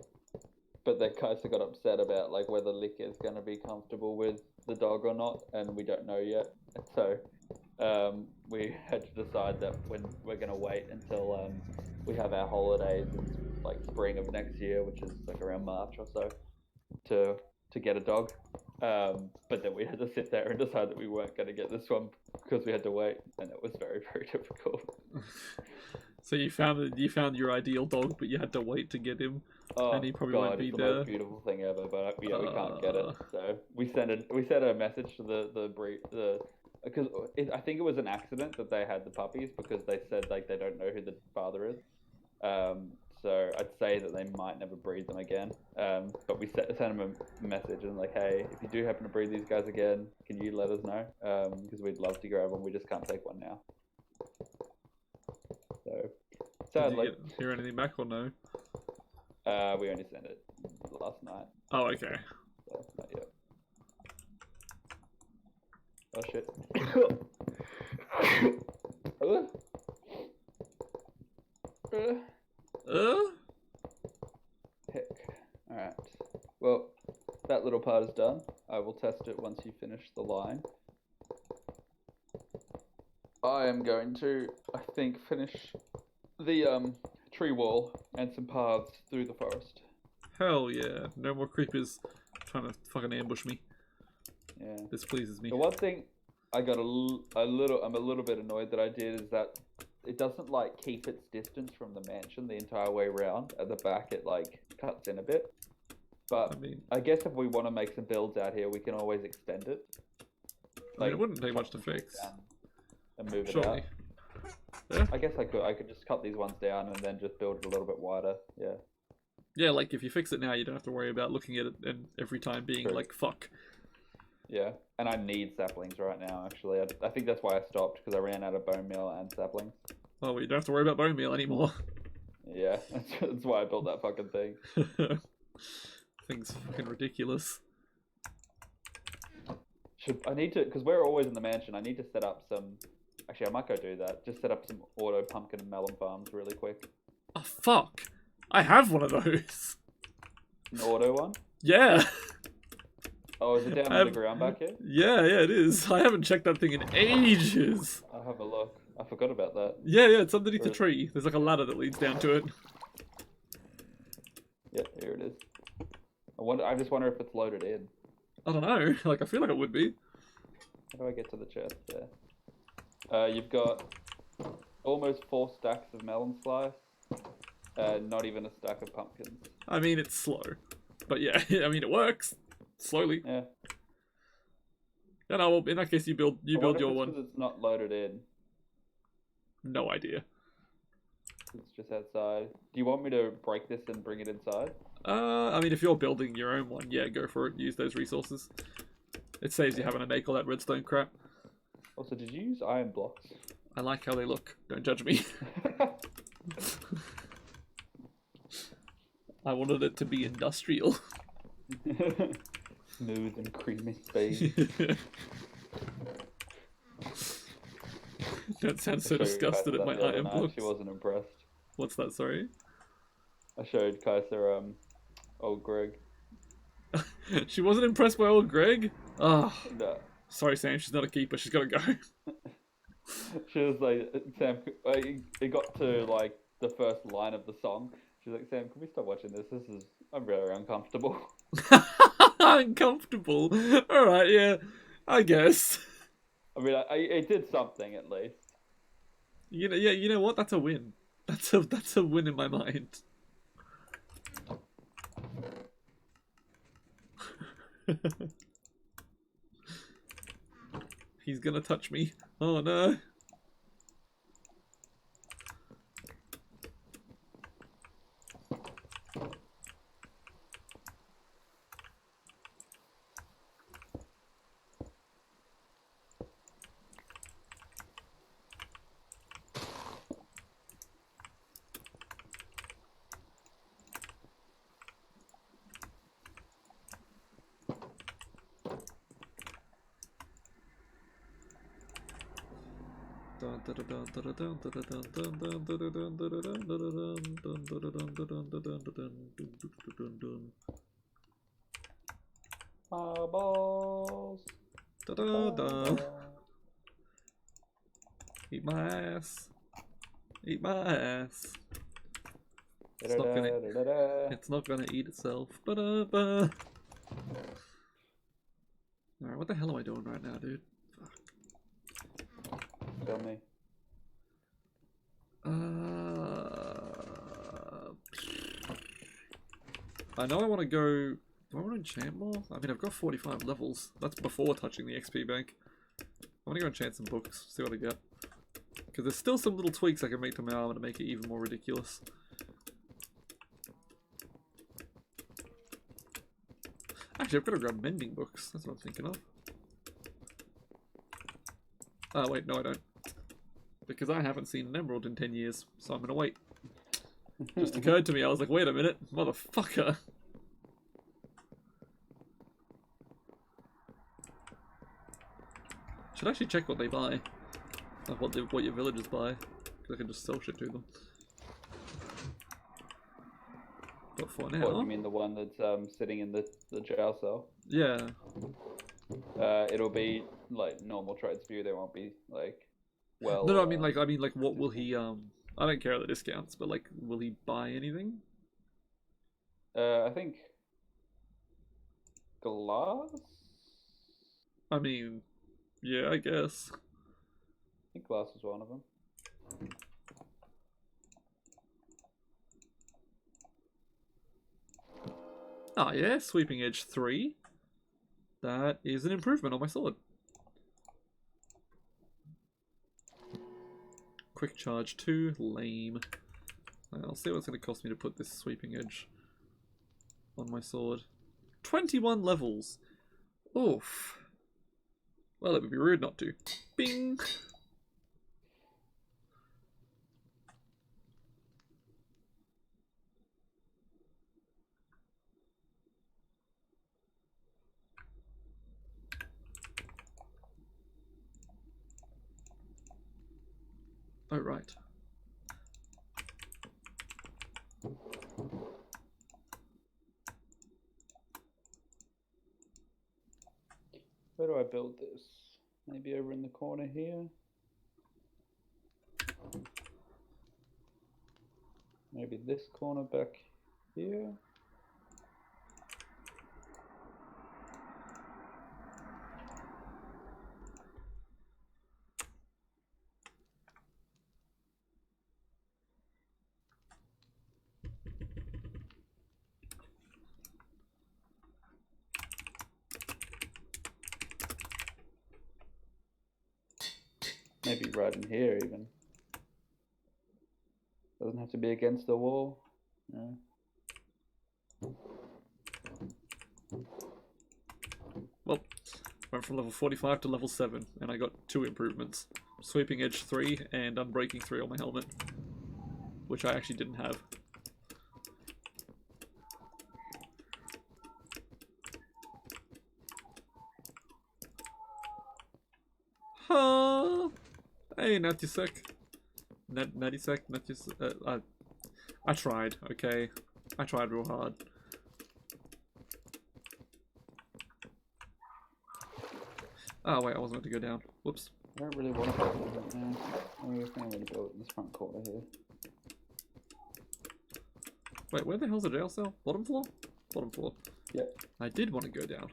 But they kind of got upset about like whether Lick is going to be comfortable with the dog or not, and we don't know yet. So we had to decide that when we're going to wait until we have our holidays in like spring of next year, which is like around March or so, to get a dog. But then we had to sit there and decide that we weren't going to get this one because we had to wait, and it was very, very difficult. So you found your ideal dog, but you had to wait to get him, and he probably won't be it's there. The most beautiful thing ever, but we can't get it. So we sent a message to the breed, because I think it was an accident that they had the puppies, because they said like they don't know who the father is. So I'd say that they might never breed them again. But we sent them a message and like, hey, if you do happen to breed these guys again, can you let us know? Because we'd love to grab one. We just can't take one now. So sadly, did you hear anything back or no? We only sent it last night. Oh, okay. So not yet. Oh shit. Heck. Alright. Well, that little part is done. I will test it once you finish the line. I am going to, I think, finish the tree wall and some paths through the forest. Hell yeah. No more creepers trying to fucking ambush me. Yeah. This pleases me. The one thing I got I'm a little bit annoyed that I did is that it doesn't like keep its distance from the mansion the entire way around. At the back it like cuts in a bit. But I guess if we want to make some builds out here, we can always extend it. Like, it wouldn't take much to fix. And move it Surely. out. Yeah. I guess I could just cut these ones down and then just build it a little bit wider. Yeah. Yeah, like if you fix it now, you don't have to worry about looking at it and every time being True. like, fuck. Yeah, and I need saplings right now, actually. I think that's why I stopped, because I ran out of bone meal and saplings. Oh, well, you don't have to worry about bone meal anymore. Yeah, that's why I built that fucking thing. Thing's fucking ridiculous. I need to, because we're always in the mansion, I need to set up some... Actually, I might go do that. Just set up some auto pumpkin and melon farms really quick. Oh, fuck. I have one of those. An auto one? Yeah. Oh, is it down underground back here? Yeah, it is. I haven't checked that thing in ages. I'll have a look. I forgot about that. Yeah, it's underneath the tree. There's like a ladder that leads down to it. Yeah, here it is. I just wonder if it's loaded in. I don't know. Like, I feel like it would be. How do I get to the chest there? You've got almost 4 stacks of melon slice. Not even a stack of pumpkins. I mean, it's slow. But yeah, I mean, it works. Slowly. Yeah. Yeah, no, well, in that case, you build your one. Because it's not loaded in. No idea. It's just outside. Do you want me to break this and bring it inside? I mean, if you're building your own one, yeah, go for it. Use those resources. It saves you having to make all that redstone crap. Also, did you use iron blocks? I like how they look. Don't judge me. I wanted it to be industrial. Smooth and creamy space. Don't sound so disgusted at my iron blocks. She wasn't impressed. What's that, sorry? I showed Kaiser, old Greg. She wasn't impressed by old Greg? Oh. No. Sorry, Sam, she's not a keeper. She's got to go. She was like, Sam, it got to like the first line of the song. She's like, Sam, can we stop watching this? I'm very uncomfortable. Uncomfortable? Alright, yeah. I guess. I mean, it did something at least. You know what? That's a win. That's a win in my mind. He's gonna touch me. Oh no. Balls. Eat my ass. Eat my ass. It's not gonna eat itself. Alright, what the hell am I doing right now, dude? Tell me. I know I want to go... Do I want to enchant more? I mean, I've got 45 levels. That's before touching the XP bank. I want to go enchant some books, see what I get. Because there's still some little tweaks I can make to my armor to make it even more ridiculous. Actually, I've got to grab mending books. That's what I'm thinking of. Oh, wait, no I don't. Because I haven't seen an emerald in 10 years, so I'm gonna wait. Just occurred to me, I was like, wait a minute, motherfucker. Should actually check what they buy. Like what your villagers buy. Because I can just sell shit to them. But for now... What, you mean the one that's sitting in the jail cell? Yeah. It'll be like normal trades for you, there won't be like... Well, no, I mean like what will he I don't care the discounts, but like will he buy anything? I think glass? I mean, yeah, I guess. I think glass is one of them. Ah, yeah, sweeping edge 3. That is an improvement on my sword. Quick charge 2, lame. I'll see what it's going to cost me to put this sweeping edge on my sword. 21 levels. Oof. Well, it would be rude not to. Bing! Oh, right. Where do I build this? Maybe over in the corner here. Maybe this corner back here. Maybe right in here even. Doesn't have to be against the wall. Yeah. Well, went from level 45 to level 7, and I got 2 improvements. Sweeping Edge 3 and Unbreaking 3 on my helmet. Which I actually didn't have. Huh? Hey, Natusek. Natusek, I tried, okay? I tried real hard. Oh wait, I wasn't meant to go down. Whoops. I don't really want to build it right now. I'm going to build it in this front corner here. Wait, where the hell's the jail cell? Bottom floor? Bottom floor. Yep. I did want to go down.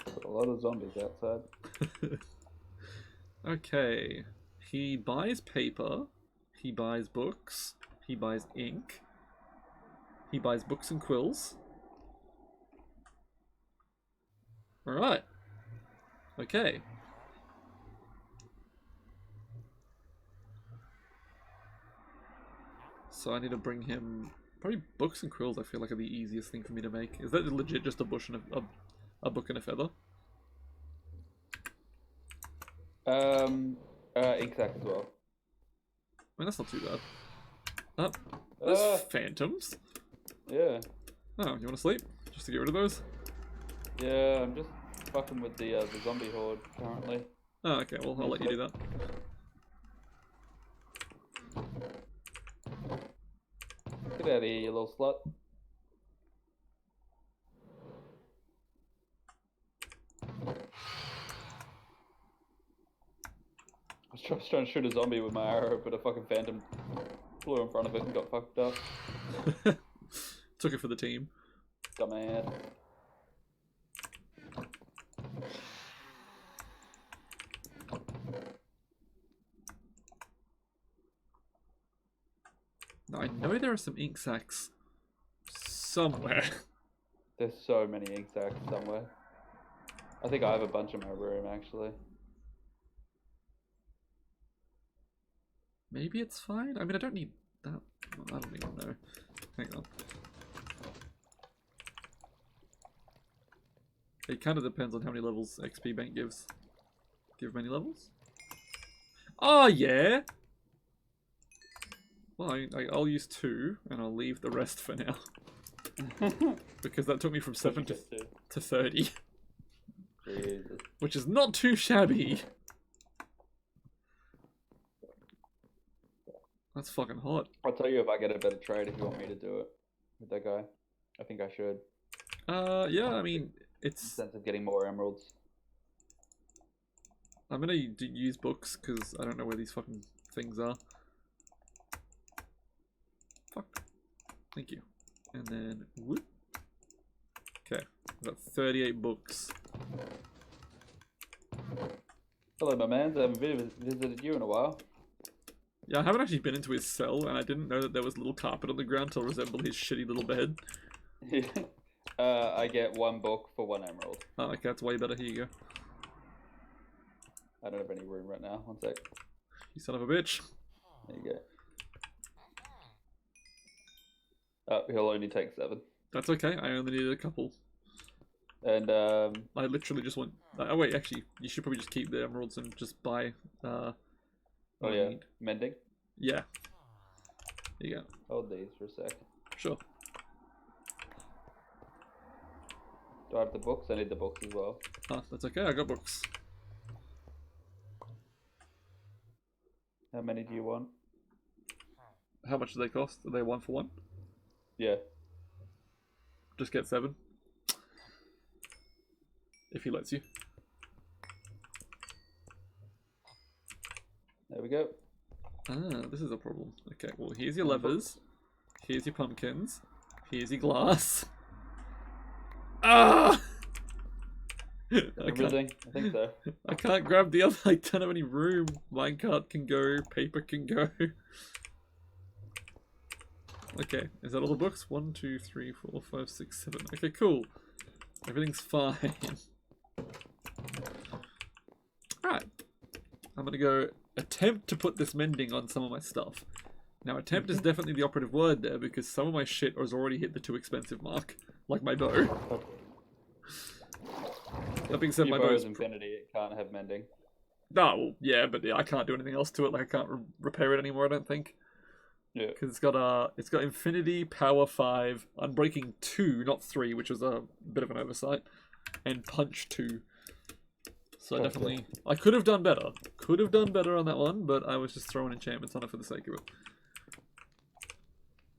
Got a lot of zombies outside. Okay. He buys paper. He buys books. He buys ink. He buys books and quills. Alright. Okay. So I need to bring him... Probably books and quills I feel like are the easiest thing for me to make. Is that legit just a bush and a book and a feather? Ink sac as well. I mean, that's not too bad. Oh, there's phantoms. Yeah. Oh, you want to sleep? Just to get rid of those? Yeah, I'm just fucking with the zombie horde currently. Oh, okay, well, I'll let you do that. Get out of here, you little slut. I was trying to shoot a zombie with my arrow, but a fucking phantom flew in front of it and got fucked up. Took it for the team. Dumbass. Now, I know there are some ink sacs somewhere. There's so many ink sacs somewhere. I think I have a bunch in my room, actually. Maybe it's fine? I mean, I don't need that. I don't even know. Hang on. It kind of depends on how many levels XP Bank gives. Give many levels? Oh, yeah! Well, I'll use 2, and I'll leave the rest for now. Because that took me from 7 to 30. Jesus. Which is not too shabby. That's fucking hot. I'll tell you if I get a better trade if you want me to do it with that guy. I think I should. Yeah, I mean, In it's... the sense of getting more emeralds. I'm gonna use books, because I don't know where these fucking things are. Fuck. Thank you. And then, whoop. Okay, I've got 38 books. Hello, my man. I haven't visited you in a while. Yeah, I haven't actually been into his cell, and I didn't know that there was a little carpet on the ground to resemble his shitty little bed. I get 1 book for 1 emerald. Oh, okay, that's way better. Here you go. I don't have any room right now. 1 sec. You son of a bitch. There you go. He'll only take 7. That's okay, I only needed a couple. And, I literally just want... Oh wait, actually, you should probably just keep the emeralds and just buy... oh yeah, mending? Yeah. There you go. Hold these for a sec. Sure. Do I have the books? I need the books as well. Ah, that's okay, I got books. How many do you want? How much do they cost? Are they 1 for 1? Yeah. Just get 7. If he lets you. There we go. Ah, this is a problem. Okay, well, here's your levers. Here's your pumpkins. Here's your glass. Ah! Everything? I think so. I can't grab the other. I don't have any room. Minecart can go. Paper can go. Okay, is that all the books? 1, 2, 3, 4, 5, 6, 7. Okay, cool. Everything's fine. Right. I'm gonna go attempt to put this mending on some of my stuff. Now, attempt is definitely the operative word there because some of my shit has already hit the too expensive mark, like my bow. That being said, Your my bow is infinity. It can't have mending. No, well, yeah, but yeah, I can't do anything else to it. Like I can't repair it anymore. I don't think. Yeah. Because it's got infinity, power 5, unbreaking 2, not 3, which was a bit of an oversight, and punch 2. So I could have done better. Could have done better on that one, but I was just throwing enchantments on it for the sake of it.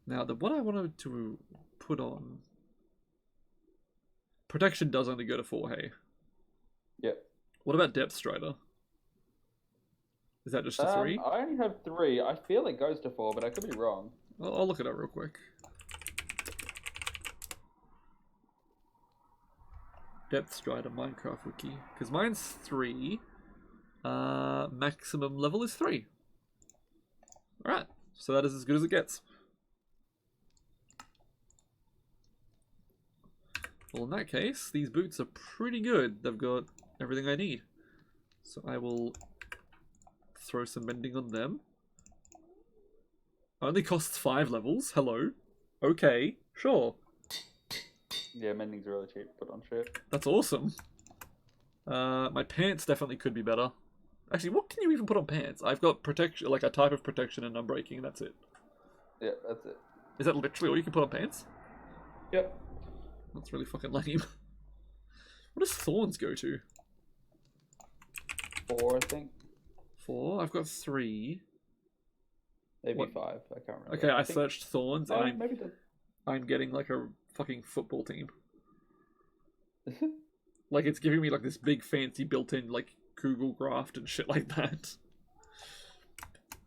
Now, what I wanted to put on... Protection does only go to 4, hey? Yep. What about Depth Strider? Is that just a 3? I only have 3. I feel it goes to 4, but I could be wrong. I'll look it up real quick. Depth Strider Minecraft Wiki. Because mine's 3. Maximum level is 3. Alright. So that is as good as it gets. Well, in that case, these boots are pretty good. They've got everything I need. So I will throw some mending on them. Only costs 5 levels. Hello. Okay. Sure. Yeah, mending's really cheap to put on shit. That's awesome. My pants definitely could be better. Actually, what can you even put on pants? I've got protection, like a type of protection and unbreaking, and that's it. Yeah, that's it. Is that literally all you can put on pants? Yep. That's really fucking lame. What does thorns go to? 4, I think. 4? I've got 3. Maybe What? 5. I can't remember. Okay, I searched thorns, and maybe the... I'm getting like a fucking football team. Like it's giving me like this big fancy built-in like Google Graft and shit like that.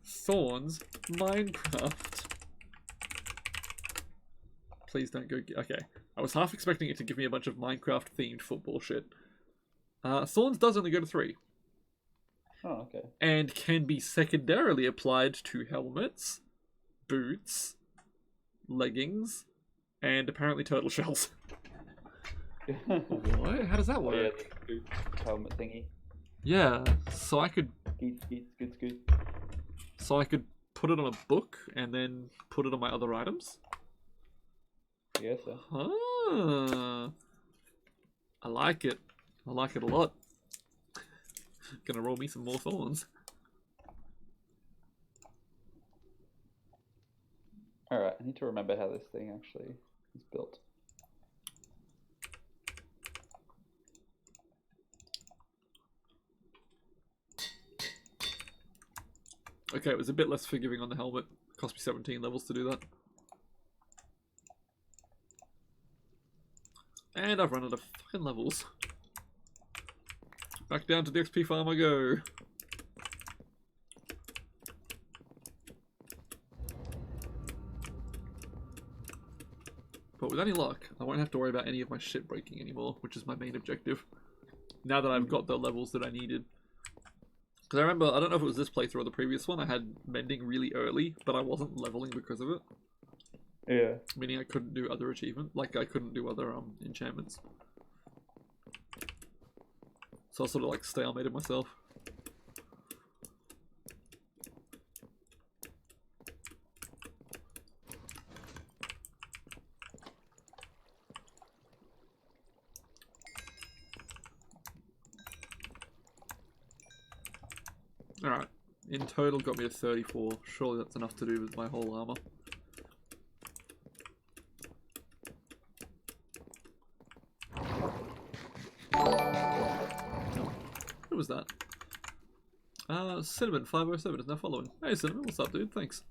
Thorns, Minecraft. Please don't go. Okay, I was half expecting it to give me a bunch of Minecraft-themed football shit. Thorns does only go to 3. Oh, okay. And can be secondarily applied to helmets, boots, leggings, and apparently turtle shells. What? How does that Oh, yeah, work? the boot helmet thingy. Yeah, so I could Scoot. put it on a book and then put it on my other items. Yeah, so. Ah, I like it. I like it a lot. Gonna roll me some more thorns. Alright, I need to remember how this thing actually is built. Okay, it was a bit less forgiving on the helmet. Cost me 17 levels to do that. And I've run out of fucking levels. Back down to the XP farm I go. But with any luck, I won't have to worry about any of my shit breaking anymore, which is my main objective. Now that I've got the levels that I needed. Because I remember, I don't know if it was this playthrough or the previous one, I had mending really early, but I wasn't leveling because of it. Yeah. Meaning I couldn't do other achievements, like I couldn't do other enchantments. So I sort of like stalemated myself. Alright, in total got me to 34. Surely that's enough to do with my whole armor. Who was that? Cinnamon 507 is now following. Hey Cinnamon, what's up, dude? Thanks.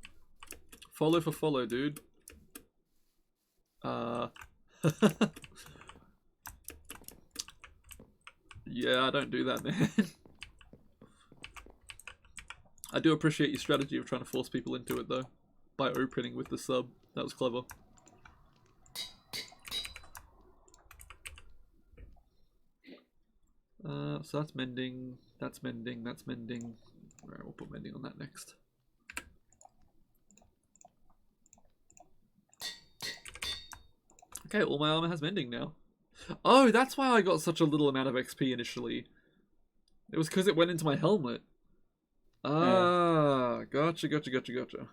Follow for follow, dude. Yeah, I don't do that, man. I do appreciate your strategy of trying to force people into it, though. By opening with the sub. That was clever. So that's mending, that's mending, that's mending. Alright, we'll put mending on that next. Okay, all my armor has mending now. Oh, that's why I got such a little amount of XP initially. It was because it went into my helmet. Ah, gotcha, gotcha, gotcha, gotcha.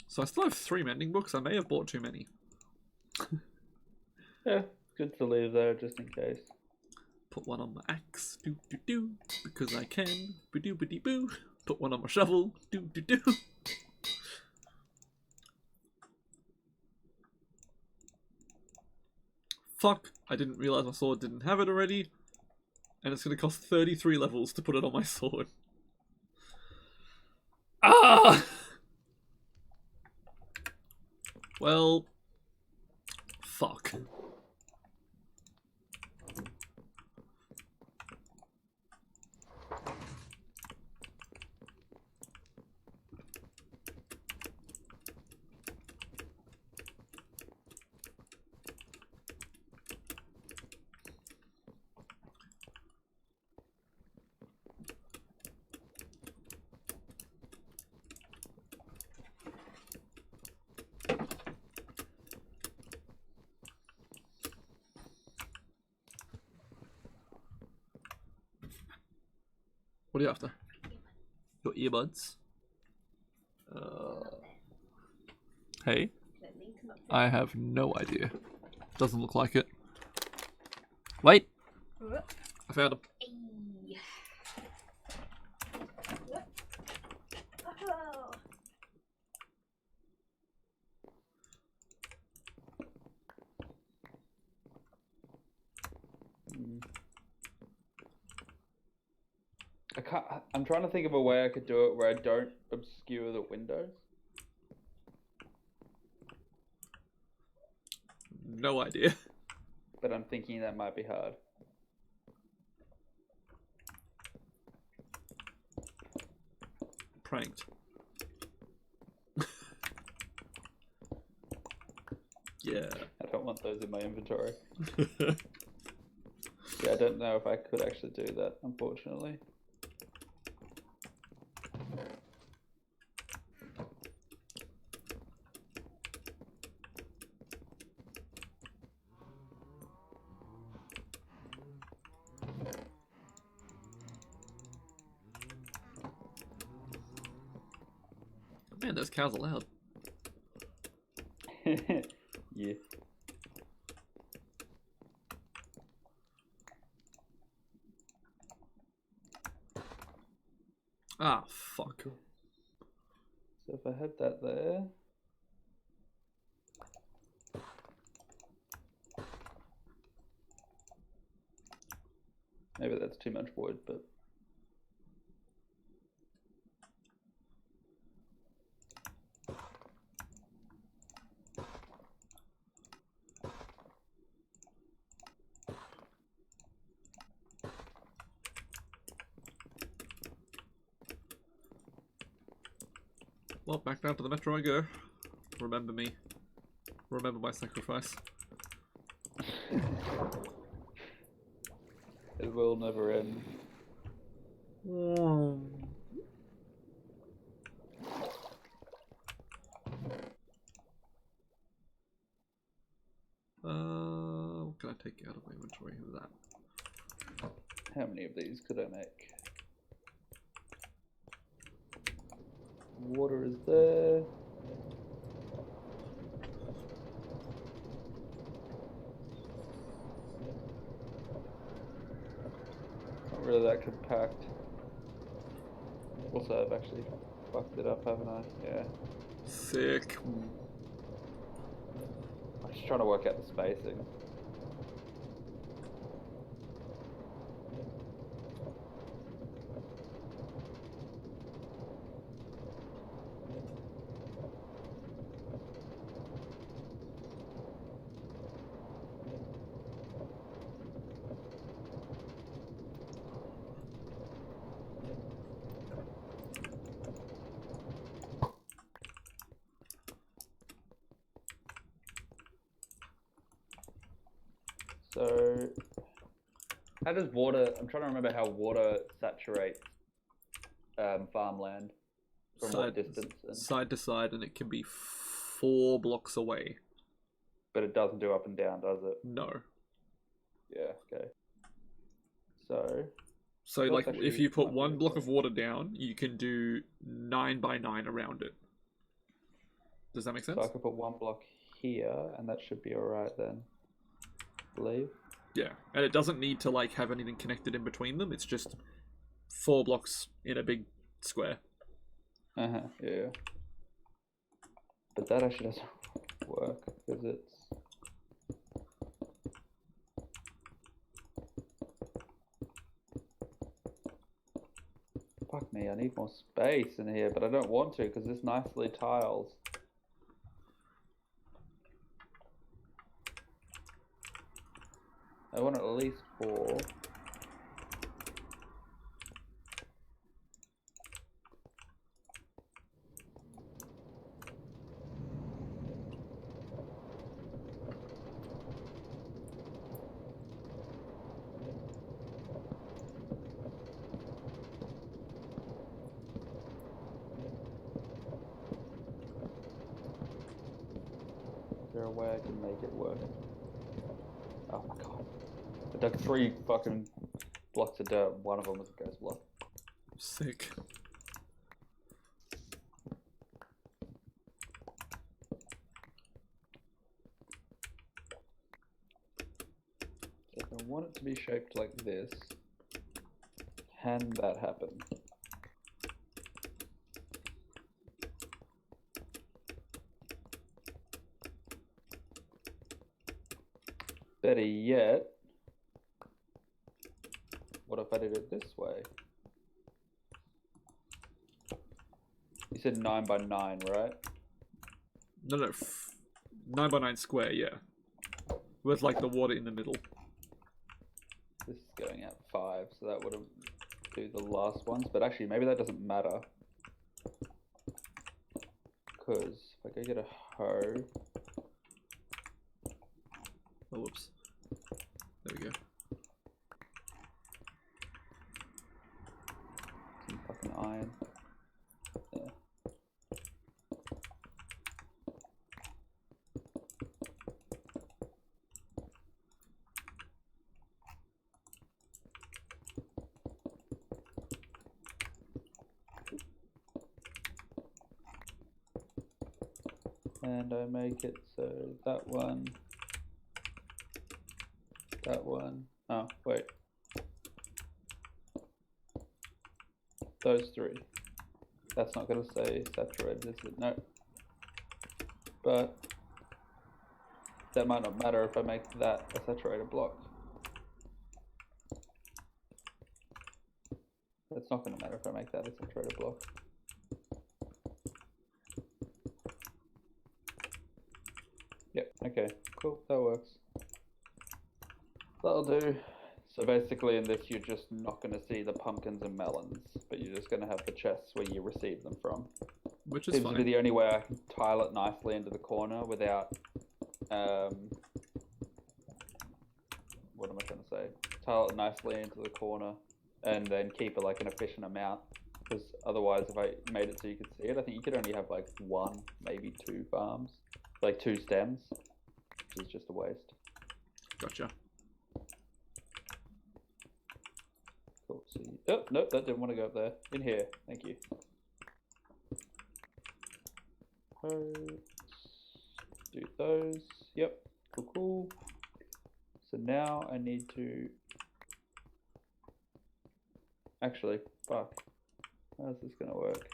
So I still have 3 mending books. I may have bought too many. Yeah, good to leave there just in case. Put one on my axe, do do do, because I can, boo doo boo boo. Put one on my shovel, do do do. Fuck, I didn't realize my sword didn't have it already. And it's gonna cost 33 levels to put it on my sword. Ah! Well, fuck. What are you after? Your earbuds? Hey? I have no idea. Doesn't look like it. Wait! I found him. I'm trying to think of a way I could do it where I don't obscure the windows. No idea. But I'm thinking that might be hard. Pranked. Yeah. I don't want those in my inventory. Yeah, I don't know if I could actually do that, unfortunately. Man, those cows are loud. Yeah. Ah, fuck. So if I had that there. Maybe that's too much wood, but. Well, back down to the metro I go. Remember me. Remember my sacrifice. It will never end. What can I take out of my inventory? Who's that? How many of these could I make? Water is there. Not really that compact. Also, I've actually fucked it up, haven't I? Yeah. Sick. I'm just trying to work out the spacing. So, how does water? I'm trying to remember how water saturates farmland from what distance. Side to side, and it can be 4 blocks away. But it doesn't do up and down, does it? No. Yeah. Okay. So like, if you put 1 block of water down, you can do 9 by 9 around it. Does that make sense? So I could put 1 block here, and that should be alright then. I believe. Yeah, and it doesn't need to like have anything connected in between them. It's just 4 blocks in a big square. Yeah. But that actually doesn't work because it's. Fuck me, I need more space in here, but I don't want to because this nicely tiles. I want at least 4. Is there a way I can make it work? Oh my god. I dug 3 fucking blocks of dirt. One of them was a ghost block. Sick. If I want it to be shaped like this, can that happen? Better yet, what if I did it this way? You said 9 by 9, right? No, 9 by 9 square, yeah. With like the water in the middle. This is going out 5, so that wouldn't do the last ones. But actually, maybe that doesn't matter. Because if I go get a hoe... Oh, whoops. There we go. Some fucking iron. Yeah. And I make it so that one. That one. Oh, wait. Those 3. That's not going to say saturated, is it? No. But that might not matter if I make that a saturated block. That's not going to matter if I make that a saturated block. Yep, okay, cool, that works. That'll do. So basically in this you're just not going to see the pumpkins and melons, but you're just going to have the chests where you receive them from. Which is Seems fine. to be the only way I can tile it nicely into the corner without, what am I trying to say? Tile it nicely into the corner and then keep it like an efficient amount, because otherwise if I made it so you could see it, I think you could only have like 1, maybe 2 farms, like 2 stems, which is just a waste. Gotcha. Cool. So oh, nope, that didn't want to go up there. In here, thank you. Do those. Yep. Cool, cool. So now I need to... Actually, fuck. How's this gonna work?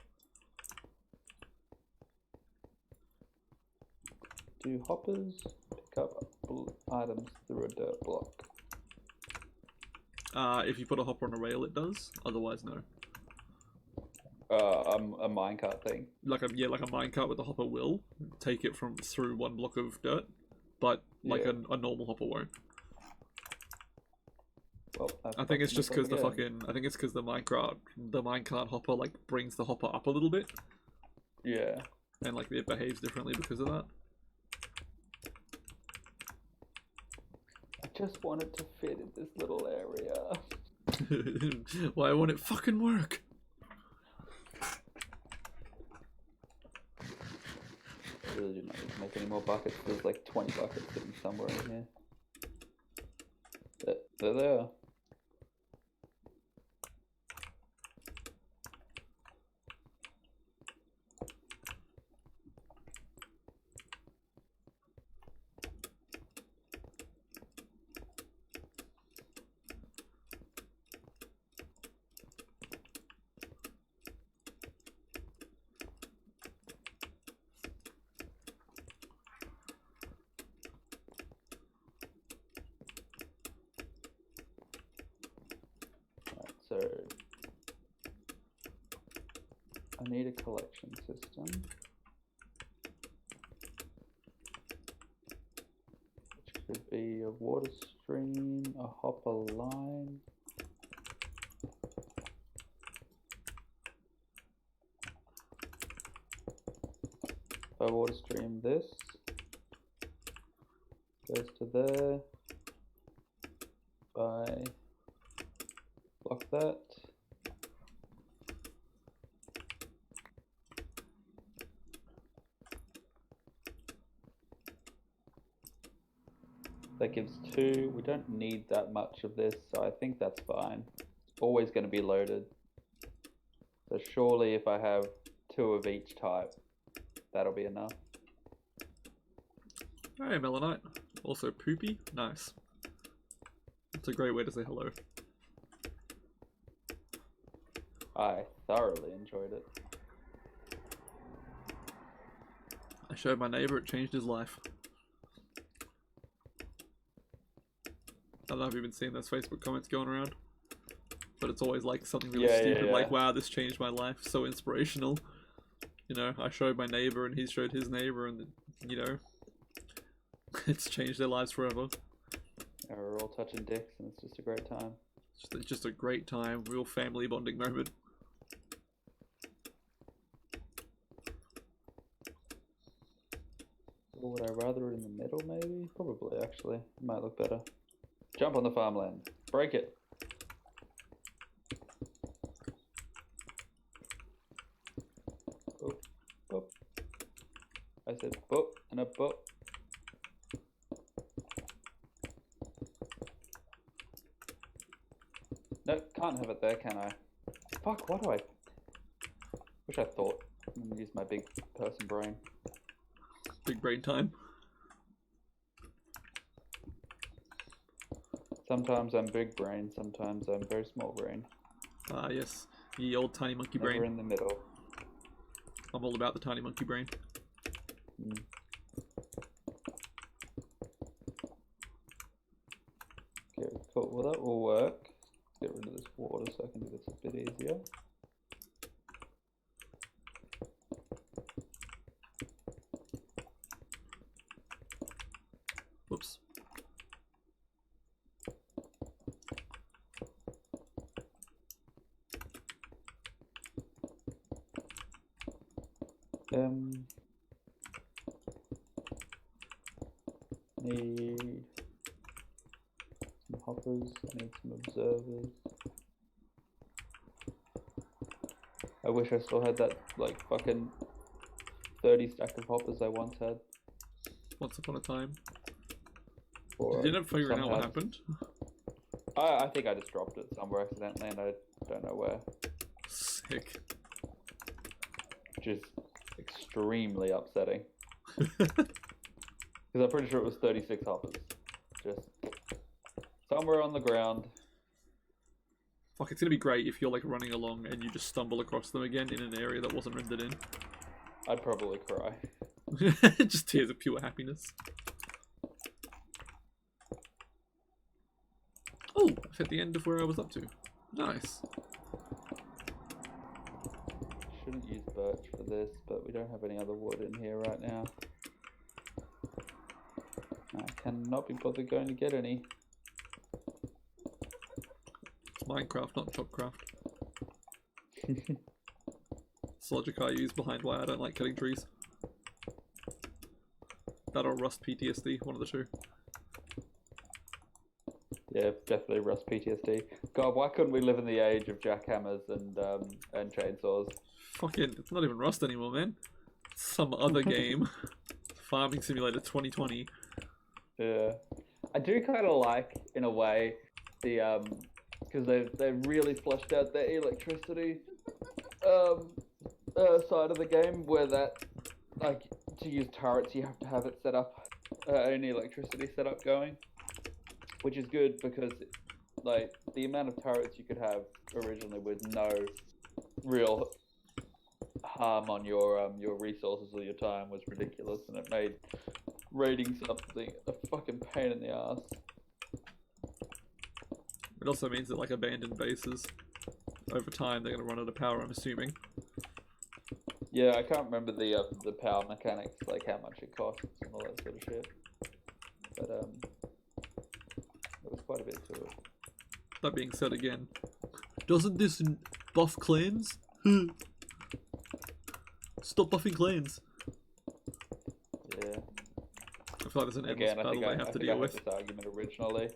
Do hoppers pick up items through a dirt block? If you put a hopper on a rail, it does. Otherwise, no. A minecart thing. Like a minecart with a hopper will take it through 1 block of dirt, but like Yeah. a normal hopper won't. Well, I think it's just because the minecart hopper like brings the hopper up a little bit, Yeah. and like it behaves differently because of that. I just want it to fit in this little area. Why won't it fucking work? I really do not need to make any more buckets. There's like 20 buckets sitting somewhere in here. They're there. So I need a collection system, which could be a water stream, a hopper line, a water stream. This goes to there. By block that. That gives 2. We don't need that much of this, so I think that's fine. It's always going to be loaded. So surely if I have 2 of each type, that'll be enough. Hey, Melanite. Also poopy. Nice. It's a great way to say hello. I thoroughly enjoyed it. I showed my neighbour, it changed his life. I don't know if you've been seeing those Facebook comments going around, but it's always like something really stupid, like, wow, this changed my life, so inspirational. You know, I showed my neighbour and he showed his neighbour and, you know, it's changed their lives forever. Yeah, we're all touching dicks and it's just a great time. It's just a great time, real family bonding moment. Or would I rather it in the middle, maybe? Probably, actually. It might look better. Jump on the farmland. Break it. Boop, boop. I said boop and a boop. No, can't have it there, can I? Fuck, what do I... Wish I thought. I'm gonna use my big person brain. Big brain time. Sometimes I'm big brain, sometimes I'm very small brain. Ah, yes. Ye old tiny monkey Never brain. in the middle. I'm all about the tiny monkey brain. Mm. Okay, cool. Well, that will work. Let's get rid of this water so I can do this a bit easier. Whoops. Need some hoppers, need some observers. I wish I still had that, like, fucking 30 stack of hoppers I once had. Once upon a time. Or Did you end up figuring out what somehow- happened? I think I just dropped it somewhere accidentally and I don't know where. Sick. Which is extremely upsetting. Because I'm pretty sure it was 36 hoppers. Just somewhere on the ground. Fuck, it's gonna be great if you're like running along and you just stumble across them again in an area that wasn't rendered in. I'd probably cry. Just tears of pure happiness. Oh, I've hit the end of where I was up to. Nice. Shouldn't use birch for this, but we don't have any other wood in here right now. I cannot be bothered going to get any. It's Minecraft, not Chopcraft. It's logic I use behind why I don't like cutting trees. That or Rust PTSD, one of the two. Yeah, definitely Rust PTSD. God, why couldn't we live in the age of jackhammers and chainsaws? Fucking, it's not even Rust anymore, man. It's some other game. Farming Simulator 2020. Yeah, I do kind of like, in a way, the because they've really fleshed out their electricity side of the game, where that, like, to use turrets you have to have it set up, an electricity setup going, which is good because, like, the amount of turrets you could have originally with no real harm on your resources or your time was ridiculous, and it made raiding something a fucking pain in the ass. It also means that, like, abandoned bases, over time, they're going to run out of power, I'm assuming. Yeah, I can't remember the power mechanics, like how much it costs and all that sort of shit. But there was quite a bit to it. That being said again, doesn't this buff clans? Stop buffing clans. Yeah. I feel like there's an endless Again, I battle think they I have to think deal I had with. this argument originally.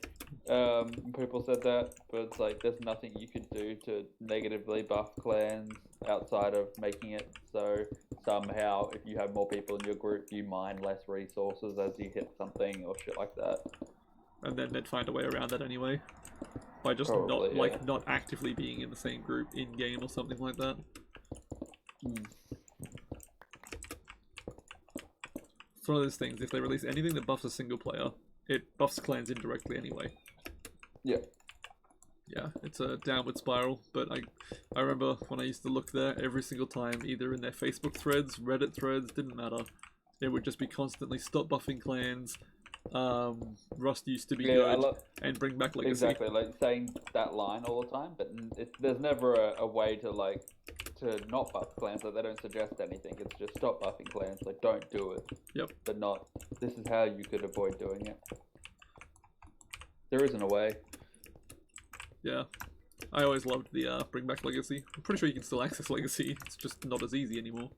People said that, but it's like there's nothing you could do to negatively buff clans outside of making it so somehow if you have more people in your group you mine less resources as you hit something or shit like that. And then they'd find a way around that anyway. By just Probably, not actively being in the same group in game or something like that. It's one of those things, if they release anything that buffs a single player, it buffs clans indirectly anyway. Yeah. Yeah, it's a downward spiral, but I remember when I used to look there every single time, either in their Facebook threads, Reddit threads, didn't matter. It would just be constantly stop buffing clans, Rust used to be good, and bring back Legacy. Exactly, like saying that line all the time, but there's never a way to, like, to not buff clans, like they don't suggest anything, it's just stop buffing clans, like don't do it. Yep. But not, this is how you could avoid doing it. There isn't a way. Yeah. I always loved the bring back Legacy. I'm pretty sure you can still access Legacy, it's just not as easy anymore.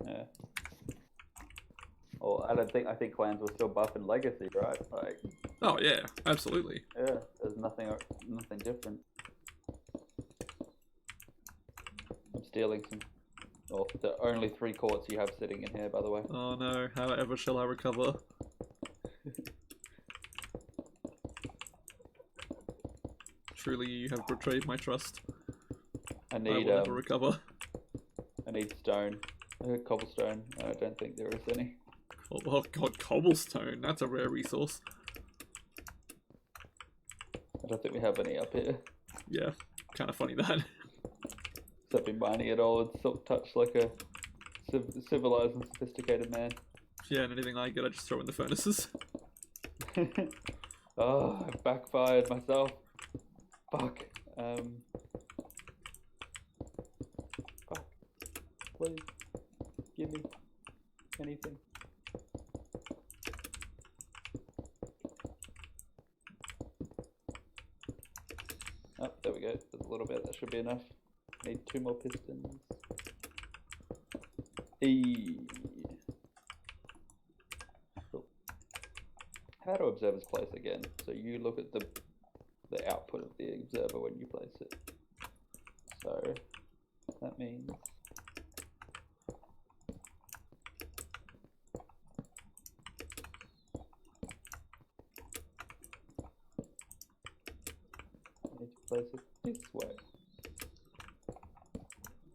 Yeah. Well, I think clans were still buffing Legacy, right? Like. Oh yeah, absolutely. Yeah, there's nothing different. I'm stealing some. Well, the only 3 quartz you have sitting in here, by the way. Oh no, how ever shall I recover? Truly, you have betrayed my trust. I I will need never recover. I need stone, cobblestone. I don't think there is any. Oh god, cobblestone, that's a rare resource. I don't think we have any up here. Yeah, kind of funny that. Except in mining it all, it's silk touch like a civilized and sophisticated man. Yeah, and anything I get, I just throw in the furnaces. Oh, I backfired myself. Fuck. Fuck. Please. Give me anything. Oh, there we go. There's a little bit. That should be enough. Need 2 more pistons. Cool. How do observers place again? So you look at the output of the observer when you place it. So that means I need to place it this way.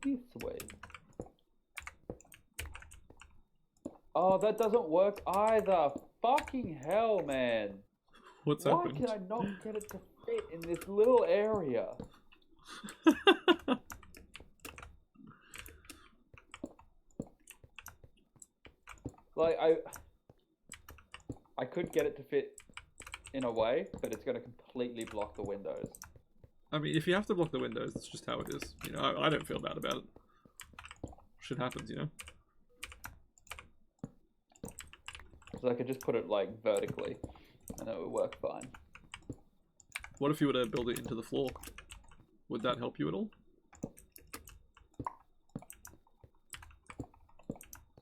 This way. Oh, that doesn't work either. Fucking hell, man. What's Why happened? can I not get it to fit in this little area? Like, I could get it to fit in a way, but it's going to completely block the windows. I mean, if you have to block the windows, that's just how it is. You know, I don't feel bad about it. Shit happens, you know? So I could just put it, like, vertically, and it would work fine. What if you were to build it into the floor? Would that help you at all?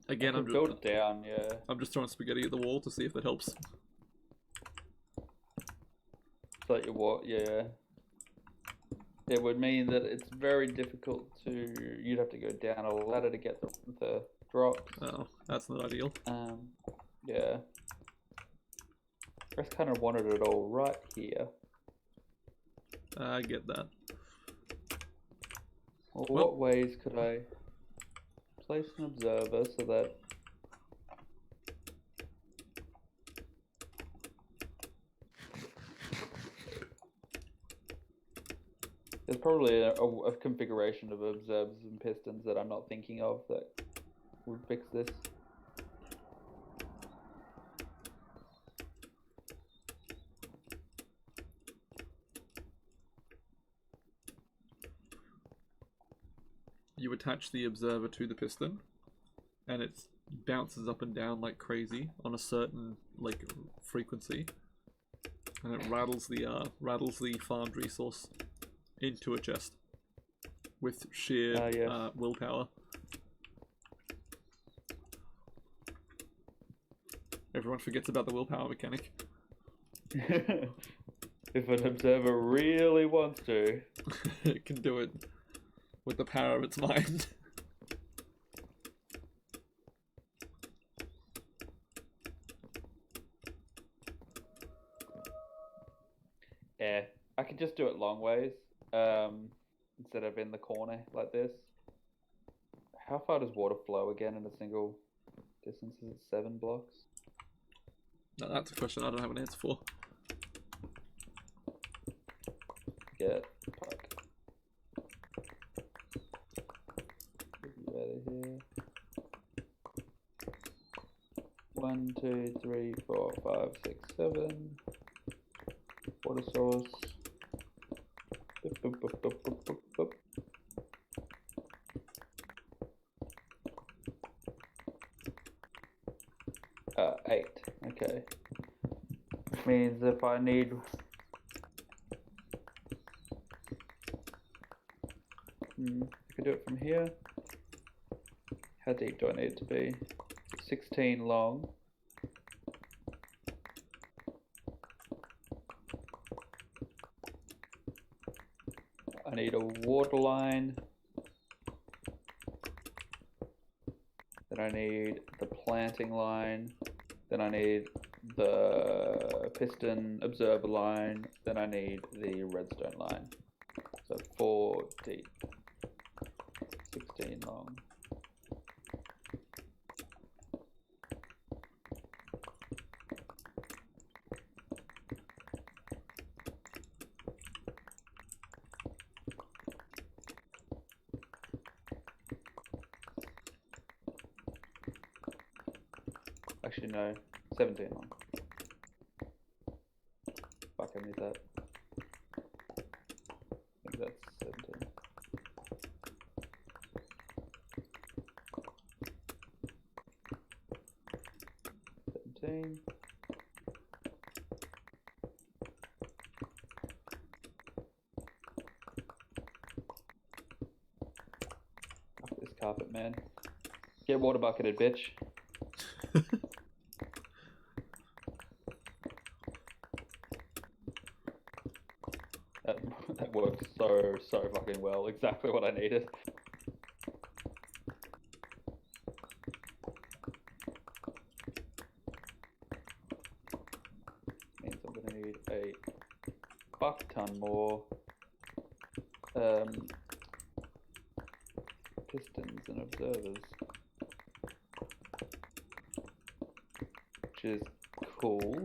Again, I could build it down, yeah. I'm just throwing spaghetti at the wall to see if that helps. So you what? Yeah. It would mean that it's very difficult to. You'd have to go down a ladder to get the drops. Oh, that's not ideal. Yeah. I just kind of wanted it all right here. I get that. Well, what ways could I place an observer so that there's probably a configuration of observers and pistons that I'm not thinking of that would fix this. You attach the observer to the piston, and it bounces up and down like crazy on a certain like frequency, and it rattles the farmed resource into a chest with sheer Yes. willpower. Everyone forgets about the willpower mechanic. If an observer really wants to. It can do it with the power of its mind. Yeah, I could just do it long ways, instead of in the corner like this. How far does water flow again in a single distance? Is it 7 blocks? Now that's a question I don't have an answer for. Get fuck. Get you out of here. 1, 2, 3, 4, 5, 6, 7. Water source. Boop, boop, boop, boop, boop, boop, boop. 8. Okay. Which means if I need. I could do it from here. How deep do I need it to be? 16 long. I need a water line. Then I need the planting line. Then I need the piston observer line. Then I need the redstone line. So 4 deep. 16 long. Actually, no. 17 long. Fuck, I need that. I think that's 17. Fuck this carpet, man. Get water bucketed, bitch. That worked so fucking well. Exactly what I needed. Means I'm gonna need a fuck ton more pistons and observers, which is cool.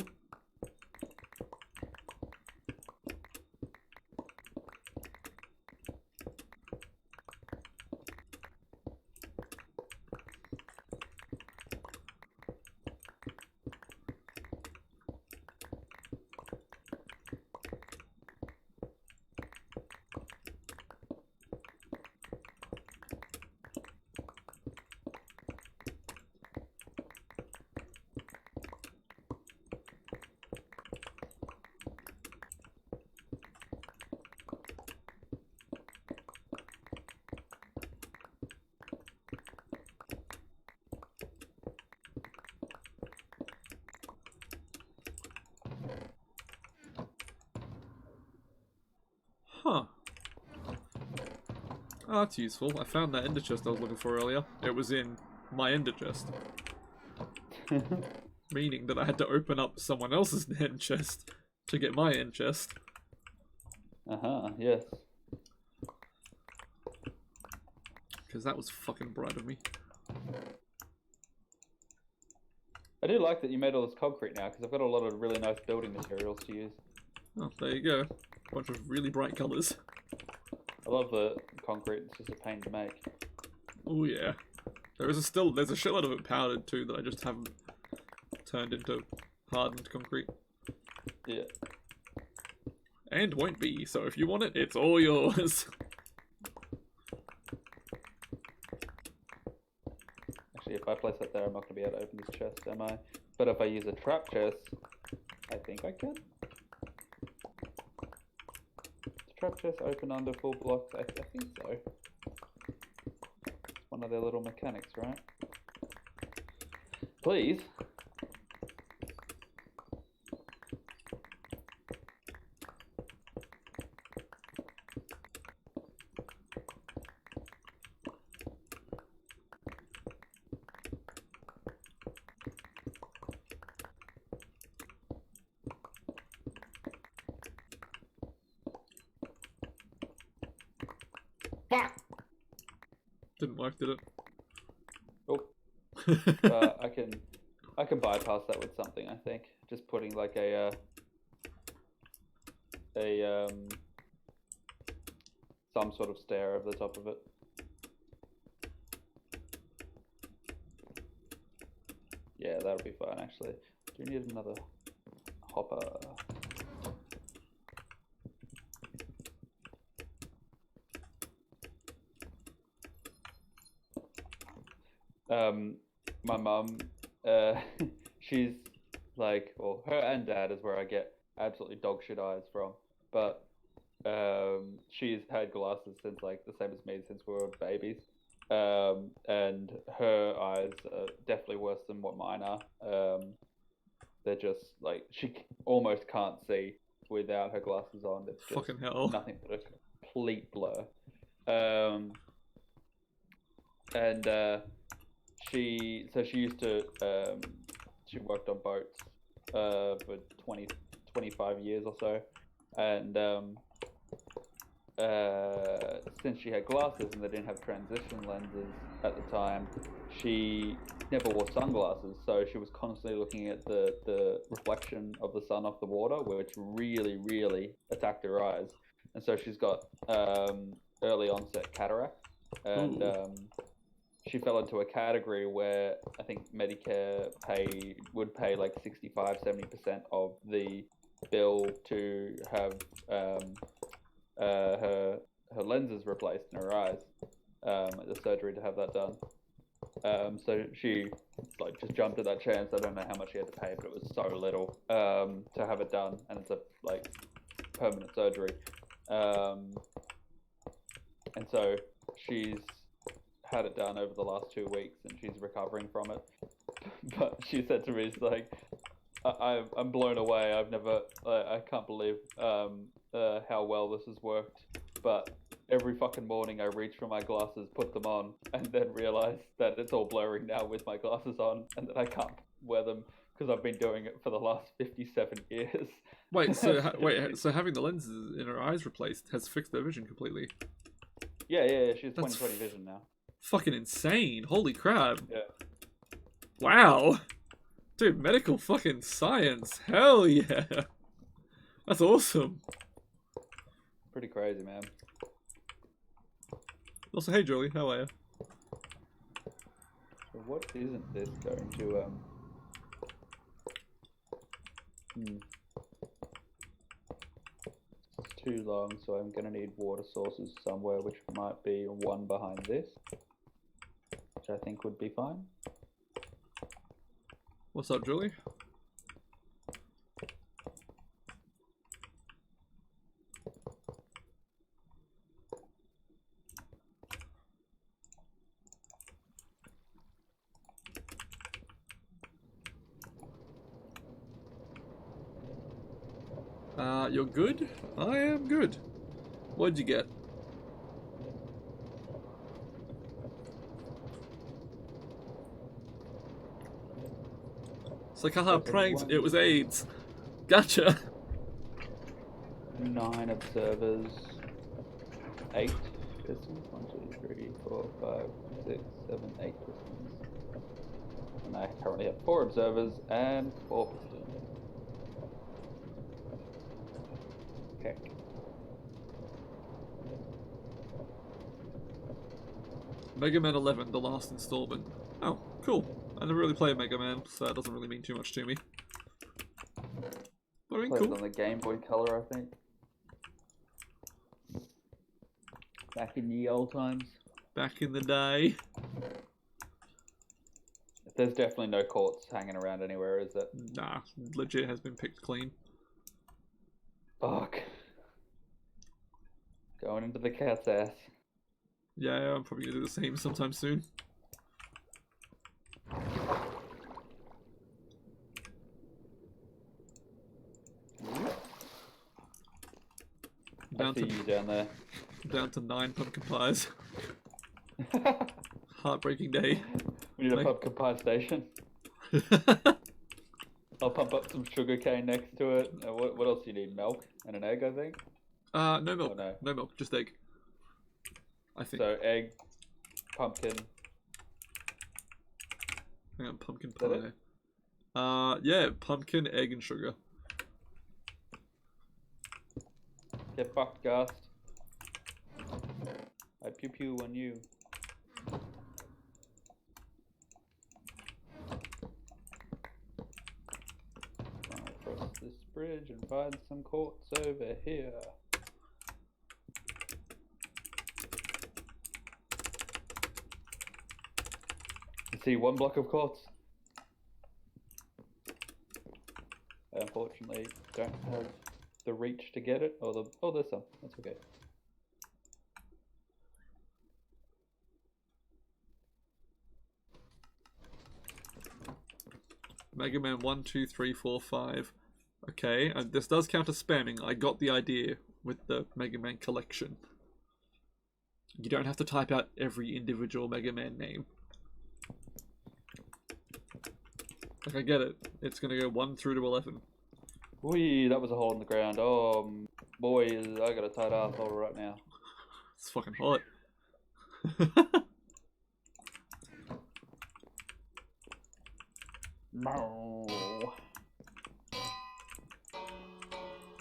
Huh. Oh, that's useful. I found that ender chest I was looking for earlier. It was in my ender chest. Meaning that I had to open up someone else's end chest to get my end chest. Yes. Because that was fucking bright of me. I do like that you made all this concrete now, because I've got a lot of really nice building materials to use. Oh, there you go. Bunch of really bright colours. I love the concrete, it's just a pain to make. Oh yeah. There's a shitload of it powdered too that I just haven't turned into hardened concrete. Yeah. And won't be, so if you want it, it's all yours. Actually, if I place that there, I'm not going to be able to open this chest, am I? But if I use a trap chest, I think I can. Does trap chest open under full blocks? I think so. It's one of their little mechanics, right? Please. Fuck! Didn't work, did it? Oh. I can bypass that with something, I think. Just putting like some sort of stair over the top of it. Yeah, that'll be fine actually. Do you need another hopper? My mum, she's like, well, her and dad is where I get absolutely dog shit eyes from, but she's had glasses since like the same as me since we were babies, and her eyes are definitely worse than what mine are. They're just like, she almost can't see without her glasses on. It's just Fucking hell. nothing but a complete blur. She used to, she worked on boats for 25 years or so, and since she had glasses and they didn't have transition lenses at the time, she never wore sunglasses, so she was constantly looking at the reflection of the sun off the water, which really attacked her eyes, and so she's got early onset cataract, and she fell into a category where I think Medicare would pay like 65-70% of the bill to have her lenses replaced in her eyes, at the surgery to have that done. So she like just jumped at that chance. I don't know how much she had to pay, but it was so little to have it done, and it's a like permanent surgery. And so she's had it done over the last 2 weeks, and she's recovering from it. But she said to me, "It's like I'm blown away. I can't believe how well this has worked. But every fucking morning I reach for my glasses, put them on, and then realize that it's all blurring now with my glasses on, and that I can't wear them because I've been doing it for the last 57 years." Wait, so having the lenses in her eyes replaced has fixed her vision completely? Yeah. She has 20/20 vision now. Fucking insane! Holy crap! Yeah. Wow, dude, medical fucking science. Hell yeah, that's awesome. Pretty crazy, man. Also, hey Jolie, how are you? So what isn't this going to It's too long, so I'm gonna need water sources somewhere, which might be one behind this, which I think would be fine. What's up, Julie? You're good? I am good. What'd you get? It's like, haha, pranked. It was AIDS. Gotcha. 9 observers. 8 pistons. 1, 2, 3, 4, 5, 6, 7, 8 pistons. And I currently have 4 observers and 4 pistons. Heck. Mega Man 11, the last installment. Oh, cool. I never really played Mega Man, so that doesn't really mean too much to me. But I mean, Played cool. it on the Game Boy Color, I think. Back in the old times. Back in the day. There's definitely no Quartz hanging around anywhere, is it? Nah, legit has been picked clean. Fuck. Going into the cat's ass. Yeah, I'm probably gonna do the same sometime soon. I see you down there. Down to 9 pumpkin pies. Heartbreaking day. We need a pumpkin pie station. I'll pump up some sugar cane next to it. What else do you need? Milk and an egg, I think? No milk. Oh, no. No milk, just egg. I think. So egg, pumpkin. Hang on, pumpkin Is that pie. Yeah, pumpkin, egg, and sugar. Get fucked, Gast. I pew pew on you. I'll cross this bridge and find some quartz over here. I see 1 block of quartz. I unfortunately don't have the reach to get it. Oh, there's some. That's okay. Mega Man 1, 2, 3, 4, 5. Okay, and this does count as spamming. I got the idea with the Mega Man collection. You don't have to type out every individual Mega Man name. Like, I get it. It's gonna go 1 through to 11. Whee, that was a hole in the ground. Oh, boy, I got a tight asshole right now. It's fucking hot. No.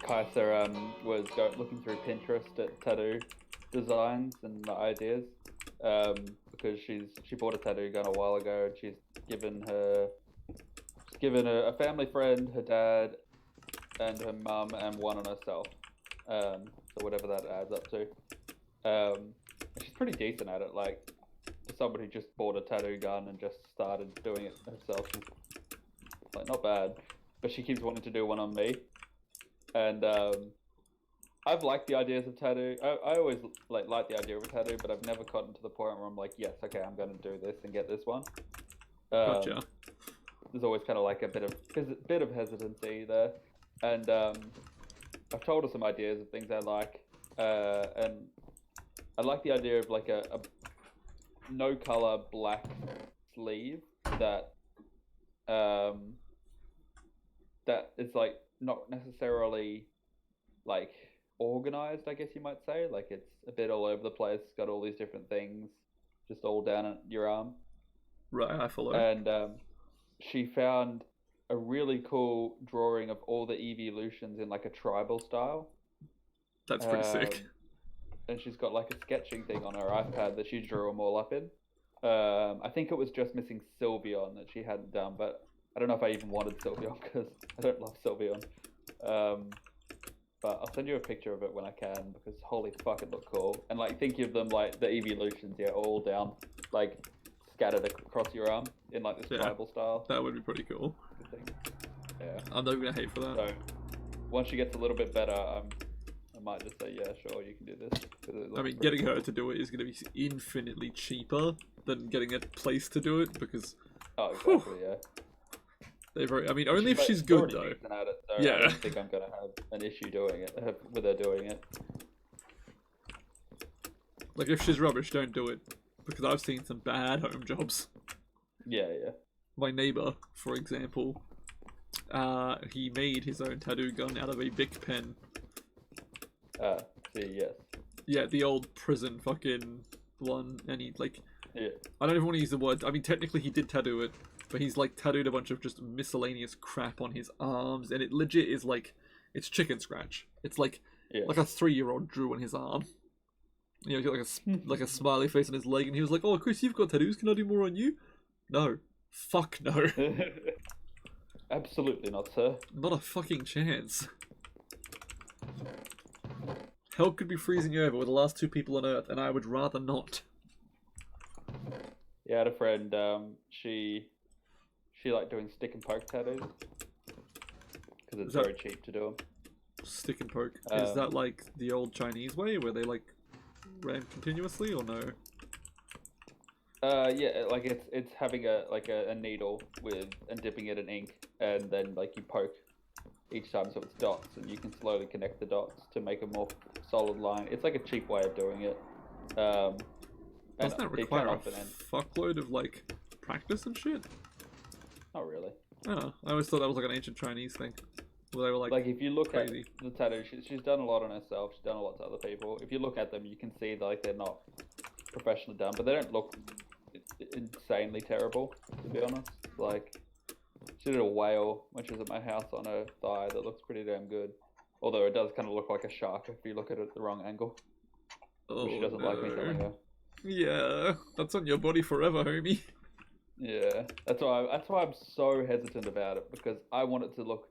Kaiser was looking through Pinterest at tattoo designs and ideas because she bought a tattoo gun a while ago and she's given a family friend, her dad, and her mum, and one on herself. So whatever that adds up to. She's pretty decent at it. Like, for somebody who just bought a tattoo gun and just started doing it herself, she's like not bad. But she keeps wanting to do one on me, and I've liked the ideas of tattoo. I always like the idea of a tattoo, but I've never gotten to the point where I'm like, yes, okay, I'm going to do this and get this one. Gotcha. There's always kind of like a bit of hesitancy there, and I've told her some ideas of things I like, and I like the idea of like a no color black sleeve that that is like not necessarily like organized, I guess you might say. Like it's a bit all over the place. It's got all these different things just all down at your arm. Right, I follow. And she found a really cool drawing of all the evolutions in like a tribal style. That's pretty sick. And she's got like a sketching thing on her iPad that she drew them all up in. I think it was just missing Sylveon that she hadn't done, but I don't know if I even wanted Sylveon because I don't love Sylveon. But I'll send you a picture of it when I can because holy fuck, it looked cool. And like think of them like the evolutions, yeah, all down, like scattered across your arm in like this tribal style. That would be pretty cool. Yeah. I'm not gonna hate for that. So once she gets a little bit better, I might just say, yeah, sure, you can do this. I mean, getting her to do it is going to be infinitely cheaper than getting a place to do it because. Oh, exactly, yeah. They're very. I mean, only if she's good though. At it, so yeah. I don't think I'm going to have an issue doing it with her doing it. Like, if she's rubbish, don't do it. Because I've seen some bad home jobs. Yeah, yeah. My neighbour, for example, he made his own tattoo gun out of a Bic pen. See, yes. Yeah, the old prison fucking one, and he, like... Yeah. I don't even want to use the word. I mean, technically he did tattoo it, but he's, like, tattooed a bunch of just miscellaneous crap on his arms, and it legit is, like... It's chicken scratch. It's like... Yeah. Like a 3-year-old drew on his arm. You know, like a smiley face on his leg, and he was like, "Oh, Chris, you've got tattoos. Can I do more on you?" No. Fuck no. Absolutely not, sir. Not a fucking chance. Hell could be freezing over with the last 2 people on Earth, and I would rather not. Yeah, I had a friend, she liked doing stick and poke tattoos. Because it's very cheap to do them. Stick and poke. Is that like the old Chinese way, where they like ran continuously, or no? Yeah, like it's having a needle and dipping it in ink, and then like you poke each time, so it's dots, and you can slowly connect the dots to make a more solid line. It's like a cheap way of doing it. Doesn't that require a fuckload of like practice and shit? Not really. I don't know. I always thought that was like an ancient Chinese thing. Where they were like if you look crazy. at the tattoo, she's done a lot on herself. She's done a lot to other people. If you look at them, you can see that like they're not professionally done, but they don't look insanely terrible, to be honest. Like, she did a whale when she was at my house on her thigh that looks pretty damn good. Although it does kind of look like a shark if you look at it at the wrong angle. Oh, she doesn't like me telling her. Yeah, that's on your body forever, homie. Yeah, that's why I'm so hesitant about it, because I want it to look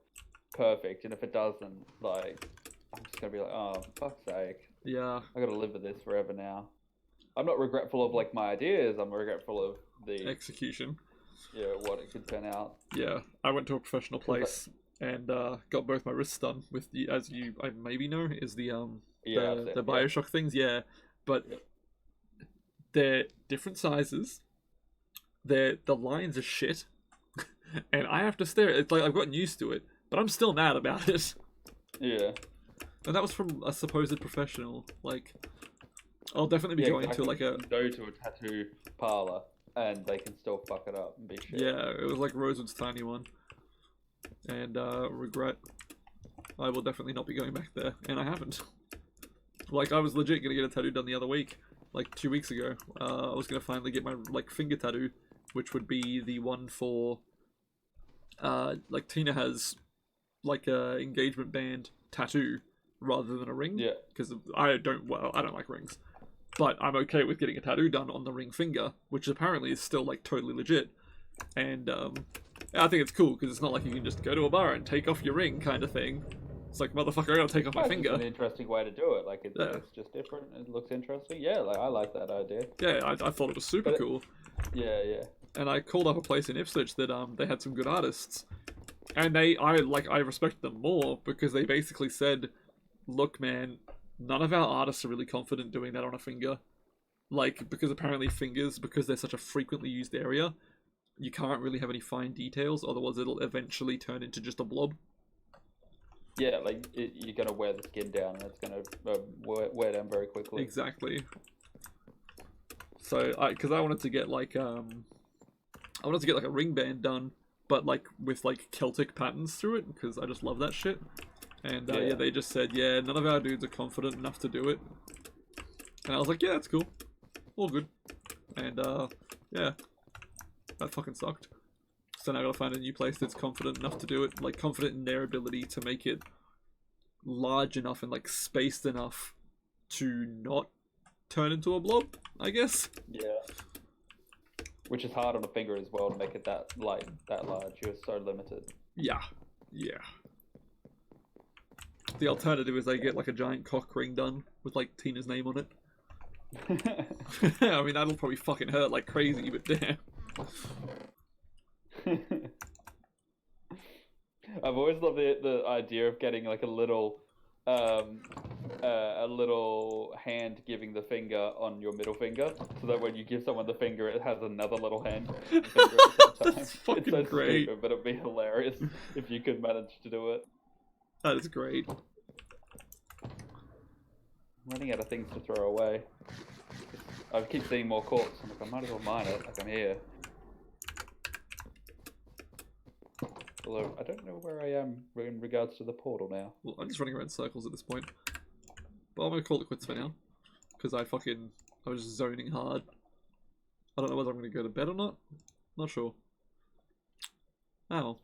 perfect, and if it doesn't, like, I'm just gonna be like, oh, for fuck's sake. Yeah. I gotta live with this forever now. I'm not regretful of like my ideas. I'm regretful of the execution. Yeah, what it could turn out. Yeah, I went to a professional place and got both my wrists done with the, as you I maybe know, is the BioShock things. Yeah, but they're different sizes. The lines are shit, and I have to stare. It's like I've gotten used to it, but I'm still mad about it. Yeah. And that was from a supposed professional. Like, I'll definitely be going to like a go to a tattoo parlor and they can still fuck it up and be shit. Yeah, it was like Rosewood's tiny one, and regret. I will definitely not be going back there, and I haven't. Like, I was legit gonna get a tattoo done the other week, like 2 weeks ago. I was gonna finally get my like finger tattoo, which would be the one for like Tina has like a engagement band tattoo rather than a ring. Yeah. Because I don't like rings, but I'm okay with getting a tattoo done on the ring finger, which apparently is still like totally legit. And I think it's cool because it's not like you can just go to a bar and take off your ring kind of thing. It's like, motherfucker, I gotta take off my finger. It's an interesting way to do it. Like, it's just different. It looks interesting. Yeah, like I like that idea. Yeah, I thought it was super cool. Yeah, yeah. And I called up a place in Ipswich that they had some good artists, and I respect them more because they basically said, look, man, none of our artists are really confident doing that on a finger. Like, because apparently fingers, because they're such a frequently used area, you can't really have any fine details, otherwise it'll eventually turn into just a blob. Yeah, like, you're going to wear the skin down, and it's going to wear down very quickly. Exactly. So, because I wanted to get, like, a ring band done, but, like, with, like, Celtic patterns through it, because I just love that shit. And, yeah, they just said, yeah, none of our dudes are confident enough to do it. And I was like, yeah, that's cool. All good. And, yeah. That fucking sucked. So now I gotta find a new place that's confident enough to do it. Like, confident in their ability to make it large enough and, like, spaced enough to not turn into a blob, I guess. Yeah. Which is hard on a finger as well to make it that large. You're so limited. Yeah. Yeah. The alternative is they get, like, a giant cock ring done with, like, Tina's name on it. I mean, that'll probably fucking hurt like crazy, but damn. I've always loved the idea of getting like a little hand giving the finger on your middle finger, so that when you give someone the finger, it has another little hand. That's fucking it's so great. Stupid, but it'd be hilarious if you could manage to do it. That is great. I'm running out of things to throw away. I keep seeing more quartz. I'm like, I might as well mine it. Like I'm here. Although I don't know where I am in regards to the portal now. Well, I'm just running around in circles at this point. But I'm gonna call it quits for now. Because I was just zoning hard. I don't know whether I'm gonna go to bed or not. Not sure. Oh well.